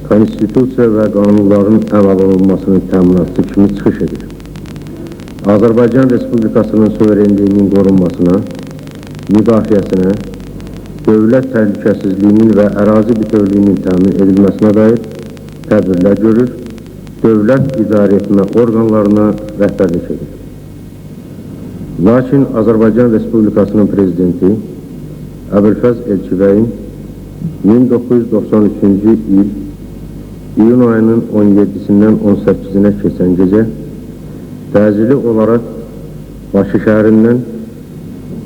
konstitusiya və qanunların əməl olunmasının təminatı kimi çıxış edir. Azərbaycan Respublikasının suverenliyinin qorunmasına, müdafiəsinə, dövlət təhlükəsizliyinin və ərazi bütövlüyünün təmin edilməsinə dair tədbirlər görür, dövlət idarə etmə orqanlarına rəhbərlik edir. Lakin Azərbaycan Respublikasının Prezidenti Əbülfəz Elçibəyin 1993-cü il iyun ayının 17-sindən 18-nə keçən gecə təcili olaraq Bakı şəhərindən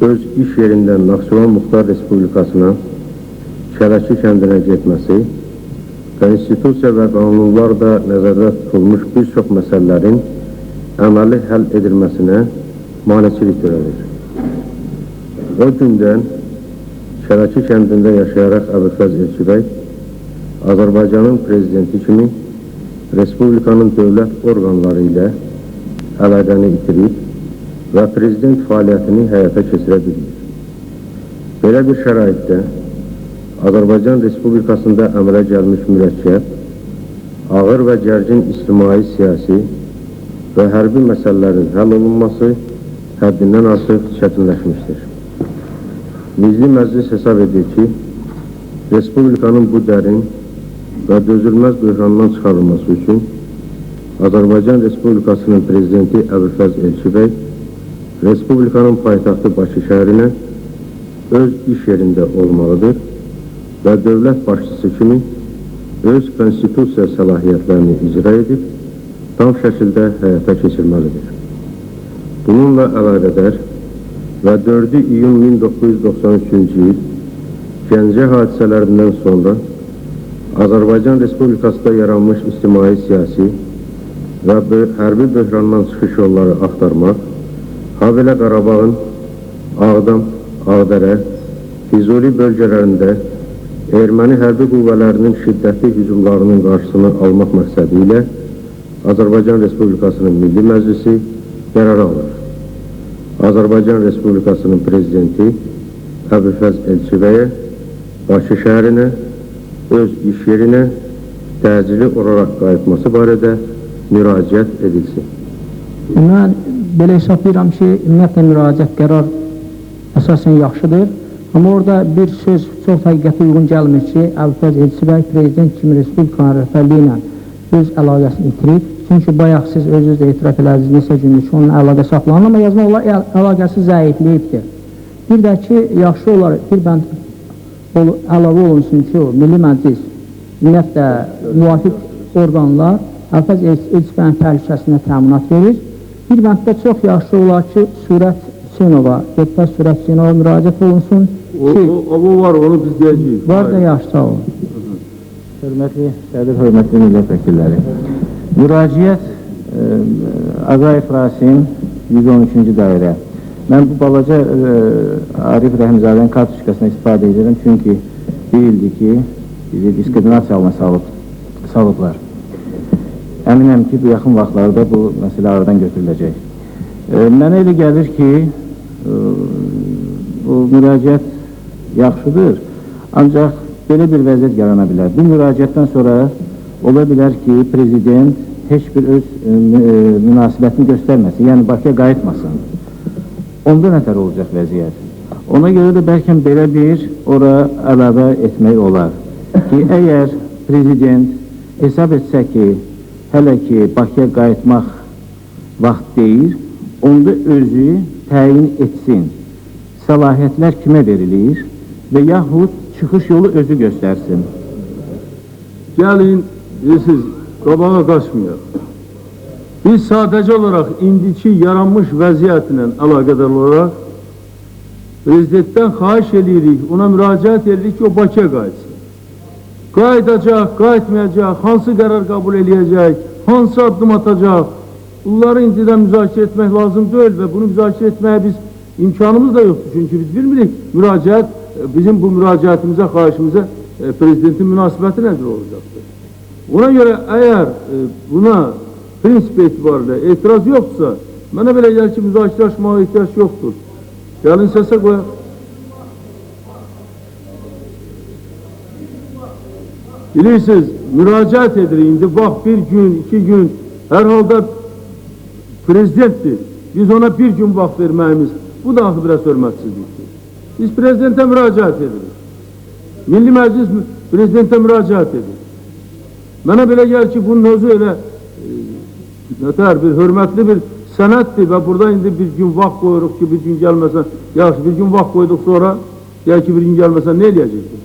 öz iş yerindən Naxçıvan Muxtar Respublikasına Kələki kəndinə getməsi, konstitusiya və qanunlarda nəzərdə tutulmuş bir çox məsələlərin əməli həll edilməsinə maneçilik törədir. O gündən Kələki kəndində yaşayaraq Əbülfəz Elçibəy Azərbaycanın prezidenti kimi Respublikanın dövlət orqanları ilə əlaqəni itirib və prezident fəaliyyətini həyata keçirə bilir. Belə bir şəraitdə Azərbaycan Respublikasında əmələ gəlmiş mürəkkəb, ağır və gərgin ictimai, siyasi və hərbi məsələlərin həll olunması həddindən artıq çətinləşmişdir. Milli Məclis hesab edir ki, Respublikanın bu dərin və dözülməz böhrandan çıxarılması üçün Azərbaycan Respublikasının Prezidenti Əbülfəz Elçibəy Respublikanın paytaxtı Bakı şəhərinə öz iş yerində olmalıdır və dövlət başçısı kimi öz konstitusiya səlahiyyətlərini icra edib, tam şəkildə həyata keçirməlidir. Bununla əlaqədar və 4 iyun 1993-cü il Gəncə hadisələrindən sonra Azərbaycan Respublikasında yaranmış ictimai, siyasi və hərbi böhrandan çıxış yolları axtarmaq, habelə Qarabağın Ağdam, Ağdərə, Füzuli bölgələrində erməni hərbi qüvvələrinin şiddətli hücumlarının qarşısını almaq məqsədi ilə Azərbaycan Respublikasının Milli Məclisi qərar alır. Azərbaycan Respublikasının Prezidenti Əbülfəz Elçibəyə Bakı şəhərinə, öz iş yerinə təcili olaraq qayıtması barədə müraciət edilsin. Mən belə hesablayıram ki, ümumiyyətlə müraciət qərar əsasən yaxşıdır. Amma orada bir söz çox həqiqətə uyğun gəlmir ki, Əbülfəz Elçibəy Prezident kimi Respublikanın rəhbərliyi ilə öz əlaqəsini itirib. Çünki bayaq siz özünüz də etiraf elədiniz neçə gündür ki, onun əlaqə saxlanır, amma yazma olar əlaqəsi zəifləyibdir. Bir də ki, yaxşı olar, bir bənd əlavə olunsun ki, o Milli Məclis, ümumiyyətlə müvafiq orqanlar Əbülfəz Elçibəyin təhlükəsinə təminat verir. Bir bənddə çox yaxşı olar ki, Surət Hüseynova, deputat Surət Hüseynova müraciət olunsun. O var, onu biz deyəcəyik. Var da yaxşı, sağ olun. Hörmətli sədir, hörmətli millət vəkilləri. Müraciət Ağayev Rasim 113-cü dairə. Mən bu balaca Arif Rəhimzadənin kartuşkasına istifadə edirəm, çünki deyildi ki, bizi diskriminasiya salıblar. Əminəm ki, bu yaxın vaxtlarda bu məsələ aradan götürüləcək. Mənə elə gəlir ki, bu müraciət yaxşıdır, ancaq belə bir vəziyyət yarana bilər. Bu müraciətdən sonra ola bilər ki, prezident heç bir öz münasibətini göstərməsin, yəni Bakıya qayıtmasın. Onda nətər olacaq vəziyyət? Ona görə də bəlkə belə bir ora əlavə etmək olar ki, əgər prezident hesab etsə ki, hələ ki Bakıya qayıtmaq vaxt deyir, onda özü təyin etsin. Səlahiyyətlər kimə verilir və yaxud çıxış yolu özü göstərsin. Gəlin, bilirsiniz, qabağa qaçmayaq. Biz sadəcə olaraq indiki yaranmış vəziyyətlə əlaqədar olaraq prezidentdən xahiş edirik, ona müraciət edirik ki, o Bakıya qayıtsın. Qayıdacaq, qayıtmayacaq, hansı qərar qəbul edəcək, hansı addım atacaq, bunları indidən müzakirə etmək lazım deyil və bunu müzakirə etməyə biz imkanımız da yoxdur. Çünki biz bilmirik, bizim bu müraciətimizə, xahişimizə prezidentin münasibəti nədir olacaqdır. Ona görə əgər buna prinsip etibarıyla etiraz yoxdursa, mənə belə gəlir ki, müzakirə açmağa ehtiyac yoxdur. Gəlin səsə qoyaq. Bilirsiniz, müraciət edirik, indi bax bir gün, 2 gün, hər halda prezidentdir. Biz ona bir gün vaxt verməyimiz, bu da axı biraz hörmətsizlikdir. Biz prezidentə müraciət edirik. Milli Məclis prezidentə müraciət edir. Mənə belə gəlir ki, bunun özü elə bir hörmətli bir sənətdir və burada indi bir gün vaxt qoyuruq ki, bir gün gəlməsən, yaxşı bir gün vaxt qoyduq sonra, deyək ki, bir gün gəlməsən, nə eləyəcəkdir?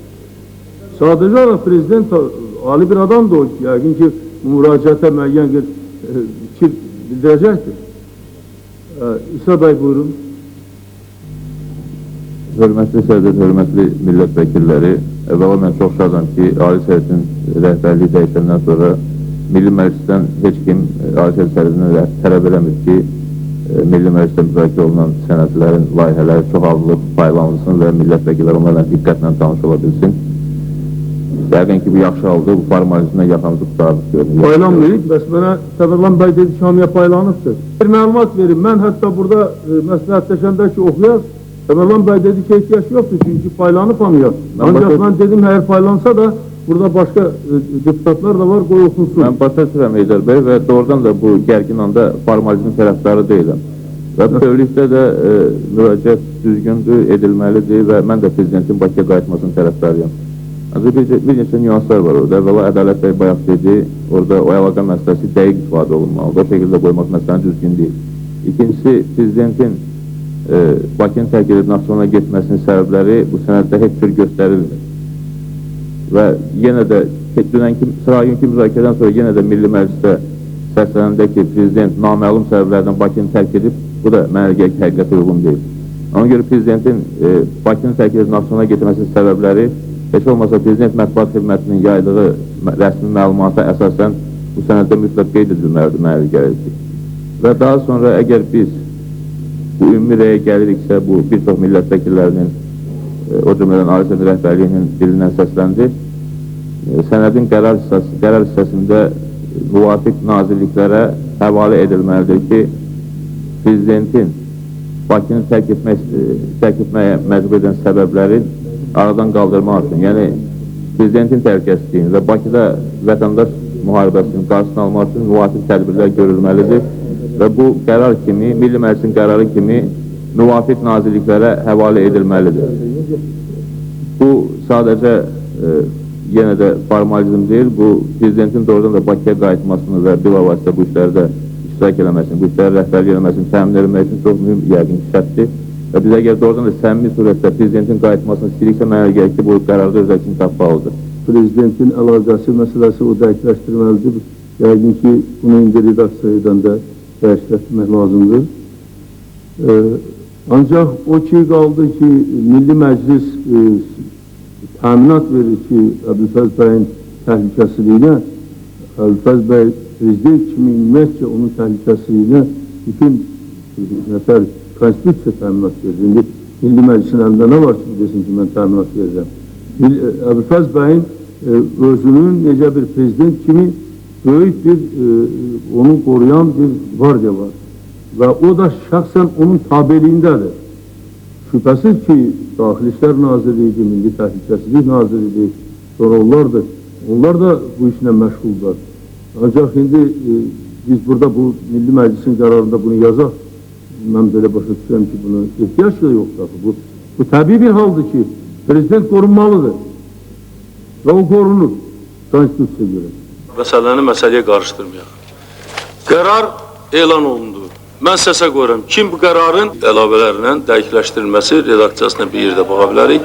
Sadəcə olaraq prezident ali bir adamdır o, yəqin ki, müraciətə müəyyən fikir bildirəcəkdir. İsa bəy, buyurun. Hörmətli sədr, hörmətli millət vəkilləri, əvvəla mən çox şadam ki, Ali Səhətin rəhbərliyi dəyişəndən sonra Milli Məclisdən heç kim Ali Səhət sədrindən tələb eləmir ki, Milli Məclisdə müzakirə olunan sənədlərin layihələri çoxaldılıb, paylanılsın və millət vəkilləri onlarla diqqətlə tanış ola bilsin. Yəqin ki, bu yaxşı haldır, bu formalizmdən yaxamızı qutardık görünür. Paylanmayıb, bəs mənə Təmirlan bəy dedi ki, hamıya paylanıbdır. Bir məlumat verin, mən hətta burada məsləhətləşəndə ki, oxuyaq, Təmirlan bəy dedi ki, ehtiyac yoxdur, çünki paylanıb hamıya. Ancaq mən dedim, əgər paylansa da, burada başqa deputatlar da var, qoy oxunsun. Mən başa düşürəm Eydər bəy və doğrudan da bu gərgin anda formalizmin tərəfdarı deyiləm. Və bütövlükdə də müraciət düzgündür, edilməlidir və mən də prezidentin Bakıya qayıtmasının tərəfdarıyam. Ancaq bir neçə nüanslar var orada. Əvvəla Ədalət bəy bayaq dedi, orada o əlaqə məsələsi dəqiq ifadə olunmalıdır. O şəkildə qoymaq məsələni düzgün deyil. İkincisi, prezidentin Bakının tərk edib Naxçıvana getməsinin səbəbləri bu sənəddə heç bir göstərilmir. Və yenə də sırayınkı müzakirədən sonra yenə də Milli Məclisdə səslənəndə ki, prezident naməlum səbəblərdən Bakını tərk edib, bu da mənə həqiqətə uyğun deyil. Ona görə prezidentin Bakını tərk edib Naxçıvana getməsinin səbəbləri heç olmasa prezident mətbuat xidmətinin yaydığı rəsmi məlumata əsasən bu sənəddə mütləq qeyd edilməlidir, mənə gəlir ki. Və daha sonra əgər biz bu ümumi rəyə gəliriksə, bu bir çox millət vəkillərinin o cümlədən Ali Sədr rəhbərliyinin dilindən səsləndi. Sənədin qərar hissəsində müvafiq nazirliklərə həvalə edilməlidir ki, prezidentin Bakını tərk etməyə məcbur edən səbəbləri aradan qaldırmaq üçün, yəni prezidentin təhlükəsizliyini və Bakıda vətəndaş müharibəsinin qarşısını almaq üçün müvafiq tədbirlər görülməlidir və bu qərar kimi, Milli Məclisin qərarı kimi müvafiq nazirliklərə həvalə edilməlidir. Bu sadəcə yenə də formalizm deyil, bu prezidentin doğrudan da Bakıya qayıtmasını və bilavasitə bu işlərdə iştirak eləməsini, bu işlərə rəhbərlik eləməsini təmin edilmək üçün çox mühüm yəqin şərtdir. Və biz əgər doğrudan da səmimi surətdə prezidentin qayıtmasını istəyiriksə, mənə gəlir ki, bu qərarda öz əksini tapmalıdır. Prezidentin əlaqəsi məsələsi o dəqiqləşdirməlidir. Yəqin ki, bunu indi redaksiyadan da dəyişdirmək lazımdır. Ancaq o ki, qaldı ki, Milli Məclis təminat verir ki, Əbülfəz bəyin təhlükəsizliyinə, Əbülfəz bəy prezident kimi ümumiyyətcə onun təhlükəsizliyinə bütün nəfər konstitusiya təminat verir. İndi Milli Məclisin əlində nə var ki, desin ki, mən təminat verirəm. Əbülfəz bəyin özünün necə bir prezident kimi böyük bir, onu qoruyan bir vardiya var. Və o da şəxsən onun tabeliyindədir. Şübhəsiz ki, Daxili İşlər Nazirliyi, Milli Təhlükəsizlik Nazirliyi, sonra onlar da bu işlə məşğuldur. Ancaq indi biz burada bu Milli Məclisin qərarında bunu yazaq. Mən belə başa düşürəm ki, bunu ehtiyac da yoxdur. Bu təbii bir haldır ki, prezident qorunmalıdır və o qorunur konstitusiyaya görə. Məsələni məsələyə qarışdırmayaq. Qərar elan olundu. Mən səsə qoyuram. Kim bu qərarın əlavələrlə dəqiqləşdirilməsi redaksiyasına bir yerdə baxa bilərik.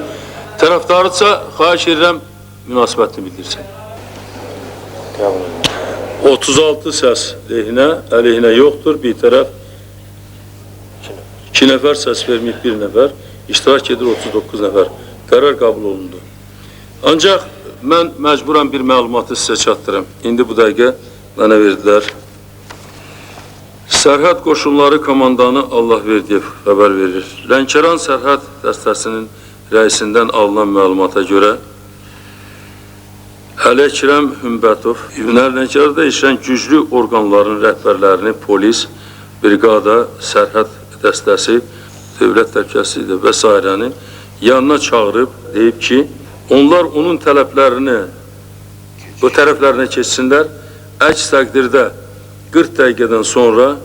Tərəfdarıdsa, xahiş edirəm, münasibətini bildirsin. 36 səs lehinə, əleyhinə yoxdur. Bir tərəf 2 nəfər səs verməyib, 1 nəfər. İştirak edir 39 nəfər. Qərar qəbul olundu. Ancaq mən məcburam bir məlumatı sizə çatdırım. İndi bu dəqiqə mənə verdilər. Sərhəd qoşunları komandanı Allahverdiyev xəbər verir. Lənkəran sərhəd dəstəsinin rəisindən alınan məlumata görə Əli Əkrəm Hümbətov Lənkəranda işlən güclü orqanların rəhbərlərini polis, briqada, sərhəd dəstəsi, dövlət təhlükəsizliyi və s. yanına çağırıb deyib ki, onlar onun tələblərini bu tərəflərinə keçsinlər, əks təqdirdə 40 dəqiqədən sonra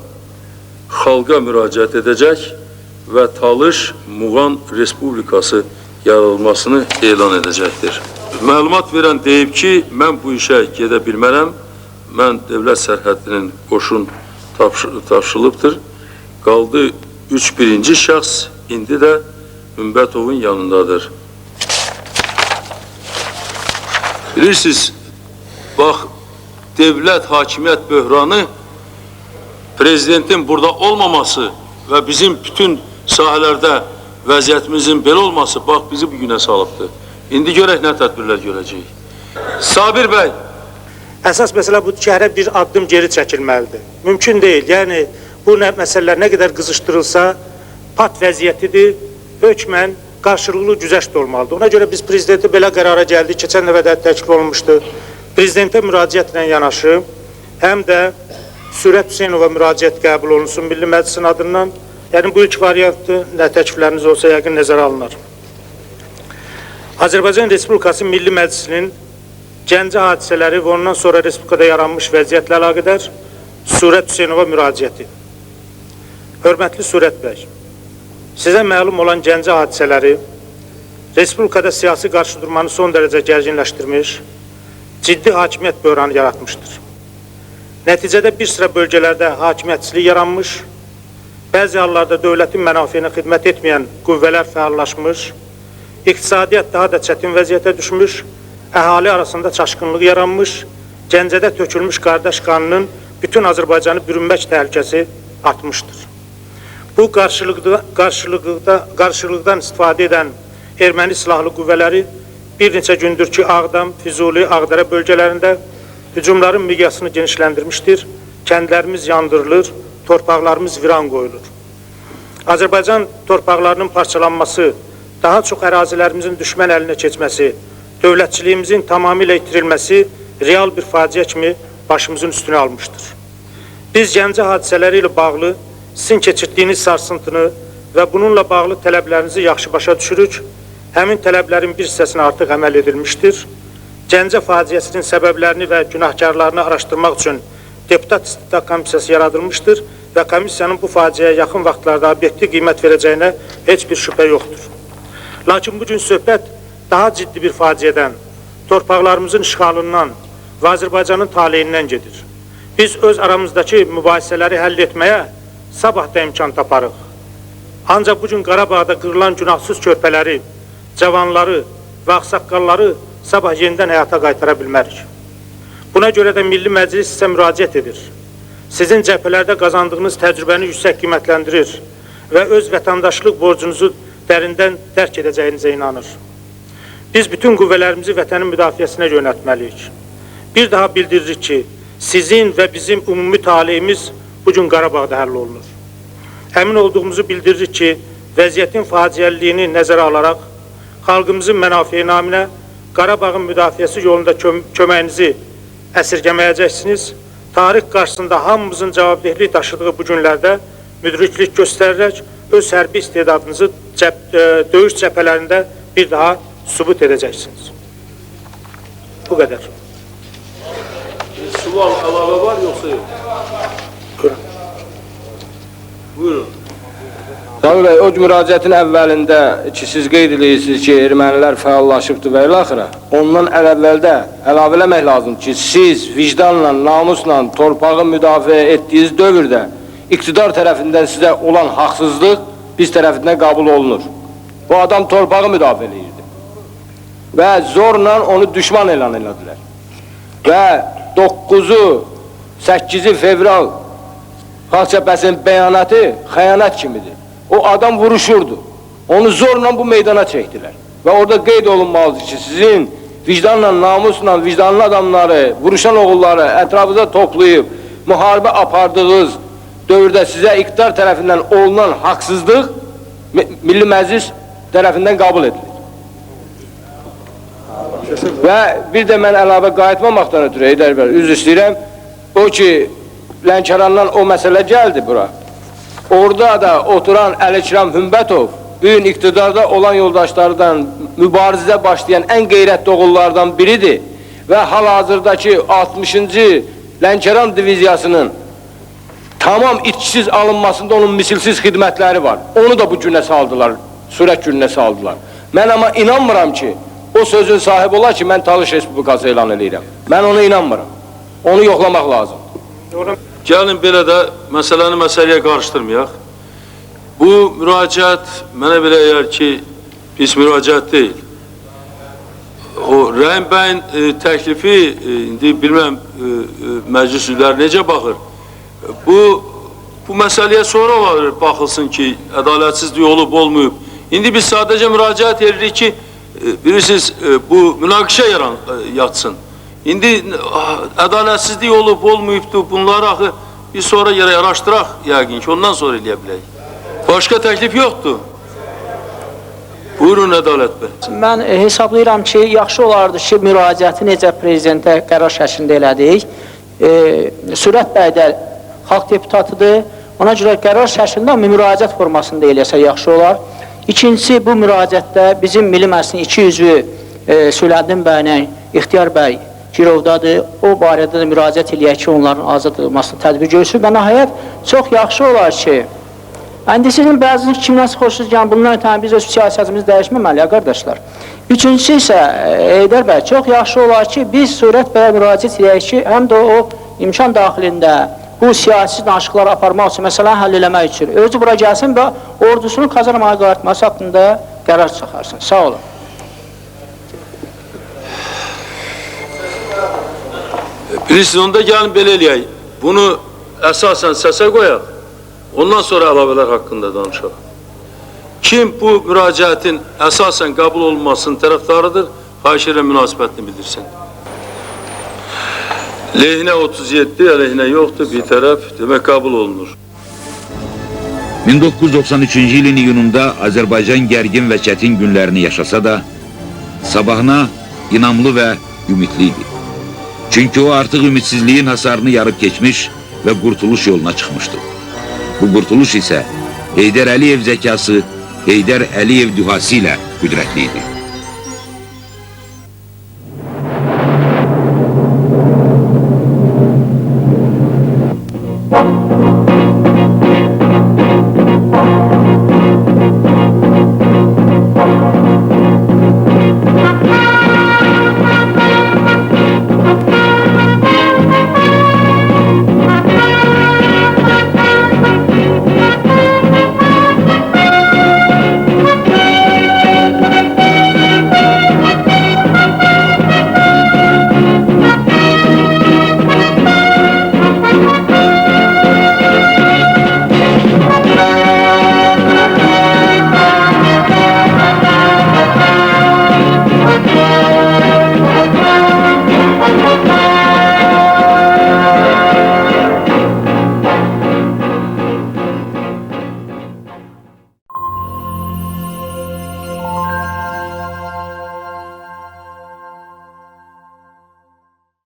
xalqa müraciət edəcək və Talış Muğan Respublikası yaradılmasını elan edəcəkdir. Məlumat verən deyib ki, mən bu işə gedə bilmərəm, mən dövlət sərhədinin qoşun tapşırılıbdır. Qaldı 3 birinci şəxs, indi də Hümbətovun yanındadır. Bilirsiniz, bax, dövlət hakimiyyət böhranı prezidentin burada olmaması və bizim bütün sahələrdə vəziyyətimizin belə olması, bax, bizi bu günə salıbdır. İndi görək nə tədbirlər görəcəyik. Sabir bəy. Əsas məsələ budur ki, hərə bir addım geri çəkilməlidir. Mümkün deyil. Yəni, bu məsələlər nə qədər qızışdırılsa, pat vəziyyətidir, hökmən qarşılıqlı güzəşt olmalıdır. Ona görə biz prezidenti belə qərara gəldik, keçən dəfə də təklif olunmuşdu. Prezidentə müraciətlə yanaşı, həm də Sürət Hüseynova müraciət qəbul olunsun Milli Məclisin adından. Yəni, bu ilk variantdır, nə təklifləriniz olsa yəqin nəzərə alınır. Azərbaycan Respublikası Milli Məclisinin Gəncə hadisələri və ondan sonra Respublikada yaranmış vəziyyətlə əlaqədar Sürət Hüseynova müraciəti. Hörmətli Sürət bəy, sizə məlum olan Gəncə hadisələri Respublikada siyasi qarşıdurmanı son dərəcə gərginləşdirmiş, ciddi hakimiyyət böhranı yaratmışdır. Nəticədə bir sıra bölgələrdə hakimiyyətçilik yaranmış, bəzi hallarda dövlətin mənafeyinə xidmət etməyən qüvvələr fəallaşmış, iqtisadiyyat daha da çətin vəziyyətə düşmüş, əhali arasında çaşqınlıq yaranmış, Gəncədə tökülmüş qardaş qanının bütün Azərbaycanı bürünmək təhlükəsi artmışdır. Bu qarşılıqdan istifadə edən erməni silahlı qüvvələri bir neçə gündür ki, Ağdam, Füzuli, Ağdərə bölgələrində hücumların miqyasını genişləndirmişdir, kəndlərimiz yandırılır, torpaqlarımız viran qoyulur. Azərbaycan torpaqlarının parçalanması daha çox ərazilərimizin düşmən əlinə keçməsi, dövlətçiliyimizin tamamilə itirilməsi real bir faciə kimi başımızın üstünə almışdır. Biz Gəncə hadisələri ilə bağlı sizin keçirdiyiniz sarsıntını və bununla bağlı tələblərinizi yaxşı başa düşürük. Həmin tələblərin bir hissəsinə artıq əməl edilmişdir. Gəncə faciəsinin səbəblərini və günahkarlarını araşdırmaq üçün deputat istintaq komissiyası yaradılmışdır və komissiyanın bu faciəyə yaxın vaxtlarda obyektiv qiymət verəcəyinə heç bir şübhə yoxdur. Lakin bugün söhbət daha ciddi bir faciədən, torpaqlarımızın işğalından və Azərbaycanın taleyindən gedir. Biz öz aramızdakı mübahisələri həll etməyə sabah da imkan taparıq. Ancaq bugün Qarabağda qırılan günahsız körpələri, cavanları və ağsaqqalları sabah yenidən həyata qaytara bilmərik. Buna görə də Milli Məclis sizə müraciət edir. Sizin cəbhələrdə qazandığınız təcrübəni yüksək qiymətləndirir və öz vətəndaşlıq borcunuzu dərindən dərk edəcəyinizə inanır. Biz bütün qüvvələrimizi vətənin müdafiəsinə yönəltməliyik. Bir daha bildiririk ki, sizin və bizim ümumi taleyimiz bugün Qarabağda həll olunur. Əmin olduğumuzu bildiririk ki, vəziyyətin faciəliliyini nəzərə alaraq, xalqımızın mənafiyi naminə Qarabağın müdafiəsi yolunda köməyinizi əsirgəməyəcəksiniz. Tarix qarşısında hamımızın cavabdehlik daşıdığı bu günlərdə müdriklik göstərərək öz hərbi istedadınızı döyüş cəbhələrində bir daha sübut edəcəksiniz. Bu qədər. Sual əlavə var yoxsa yox? Buyurun. Buyurun. Sayın bəy, o müraciətin əvvəlində ki, siz qeyd edirsiniz ki, ermənilər fəallaşıbdır və ilaxıra, ondan əvvəldə əlavə eləmək lazımdır ki, siz vicdanla, namusla torpağı müdafiə etdiyiniz dövrdə iqtidar tərəfindən sizə olan haqsızlıq biz tərəfindən qəbul olunur. Bu adam torpağı müdafiə edirdi və zorla onu düşman elan elədilər. Və 9-u, 8-i fevral Xalq Cəbhəsinin bəyanatı xəyanət kimidir. O adam vuruşurdu. Onu zorla bu meydana çəkdilər. Və orada qeyd olunmalıdır ki, sizin vicdanla, namusla, vicdanlı adamları, vuruşan oğulları ətrafınıza toplayıb, müharibə apardığınız dövrdə sizə iqtidar tərəfindən olunan haqsızlıq Milli Məclis tərəfindən qəbul edilir. Və bir də mən əlavə qayıtmamaqdan ötürü, Heydər bəy, üzr istəyirəm, o ki, Lənkərandan o məsələ gəldi bura. Orada da oturan Əlikiram Hümbətov, bugün iqtidarda olan yoldaşlardan mübarizə başlayan ən qeyrətli oğullardan biridir və hal-hazırdakı 60-cı Lənkəran diviziyasının tamam itkisiz alınmasında onun misilsiz xidmətləri var. Onu da bu günə saldılar, sürət gününə saldılar. Mən amma inanmıram ki, o sözün sahibi olar ki, mən Talış Respublikası elan edirəm. Mən ona inanmıram. Onu yoxlamaq lazım. Gəlin belə də məsələyə qarışdırmayaq. Bu müraciət mənə belə eğer ki, pis müraciət deyil. O Rəhim bəyin təklifi, indi bilməm məclis üzvləri necə baxır. Bu məsələyə sonra baxılsın ki, ədalətsizlik olub, olmayıb. İndi biz sadəcə müraciət edirik ki, bilirsiniz, bu münaqişə yatsın. İndi ədalətsizlik olub, olmayıbdır, bunları axı bir sonra yerə araşdıraq yəqin ki, ondan sonra eləyə bilək. Başqa təklif yoxdur. Buyurun Ədalət bəy. Mən hesablayıram ki, yaxşı olardı ki, müraciəti necə prezidentə qərar şəklində elədik. Sürət bəy də xalq deputatıdır, ona görə qərar şəklində müraciət formasında eləsə yaxşı olar. İkincisi, bu müraciətdə bizim Milli Məclisin 2 üzvü Sülədin bəylə İxtiyar bəy Girovdadır. O barədə də müraciət eləyək ki, onların azad edilməsini tədbir görsün. Və nəhayət, çox yaxşı olar ki, indi sizin bəziniz kimdən xoşunuz gələn, bundan ötən biz öz siyasətimizi dəyişməməli, qardaşlar. Üçüncüsü isə, Heydər bəy, çox yaxşı olar ki, biz Sürət bəyə müraciət eləyək ki, həm də o imkan daxilində bu siyasi danışıqları aparmaq üçün, məsələni həll eləmək üçün özü bura gəlsin və ordusunu kazanmaya qayıtması haqqında qərar çıxarsın. Sağ olun. Bilirsiniz, onda gəlin belə eləyək. Bunu əsasən səsə qoyaq, ondan sonra əlavələr haqqında danışaq. Kim bu müraciətin əsasən qəbul olunmasının tərəfdarıdır, xahiş edirəm münasibətini bildirsin. Lehinə 37, əleyhinə yoxdur, bir tərəf, demək qəbul olunur. 1993-cü ilin iyununda Azərbaycan gərgin və çətin günlərini yaşasa da, sabahına inamlı və ümidli idi. Çünki o artıq ümidsizliyin hasarını yarıb keçmiş və qurtuluş yoluna çıxmışdı. Bu qurtuluş isə Heydər Əliyev zəkası, Heydər Əliyev dühası ilə qüdrətli idi.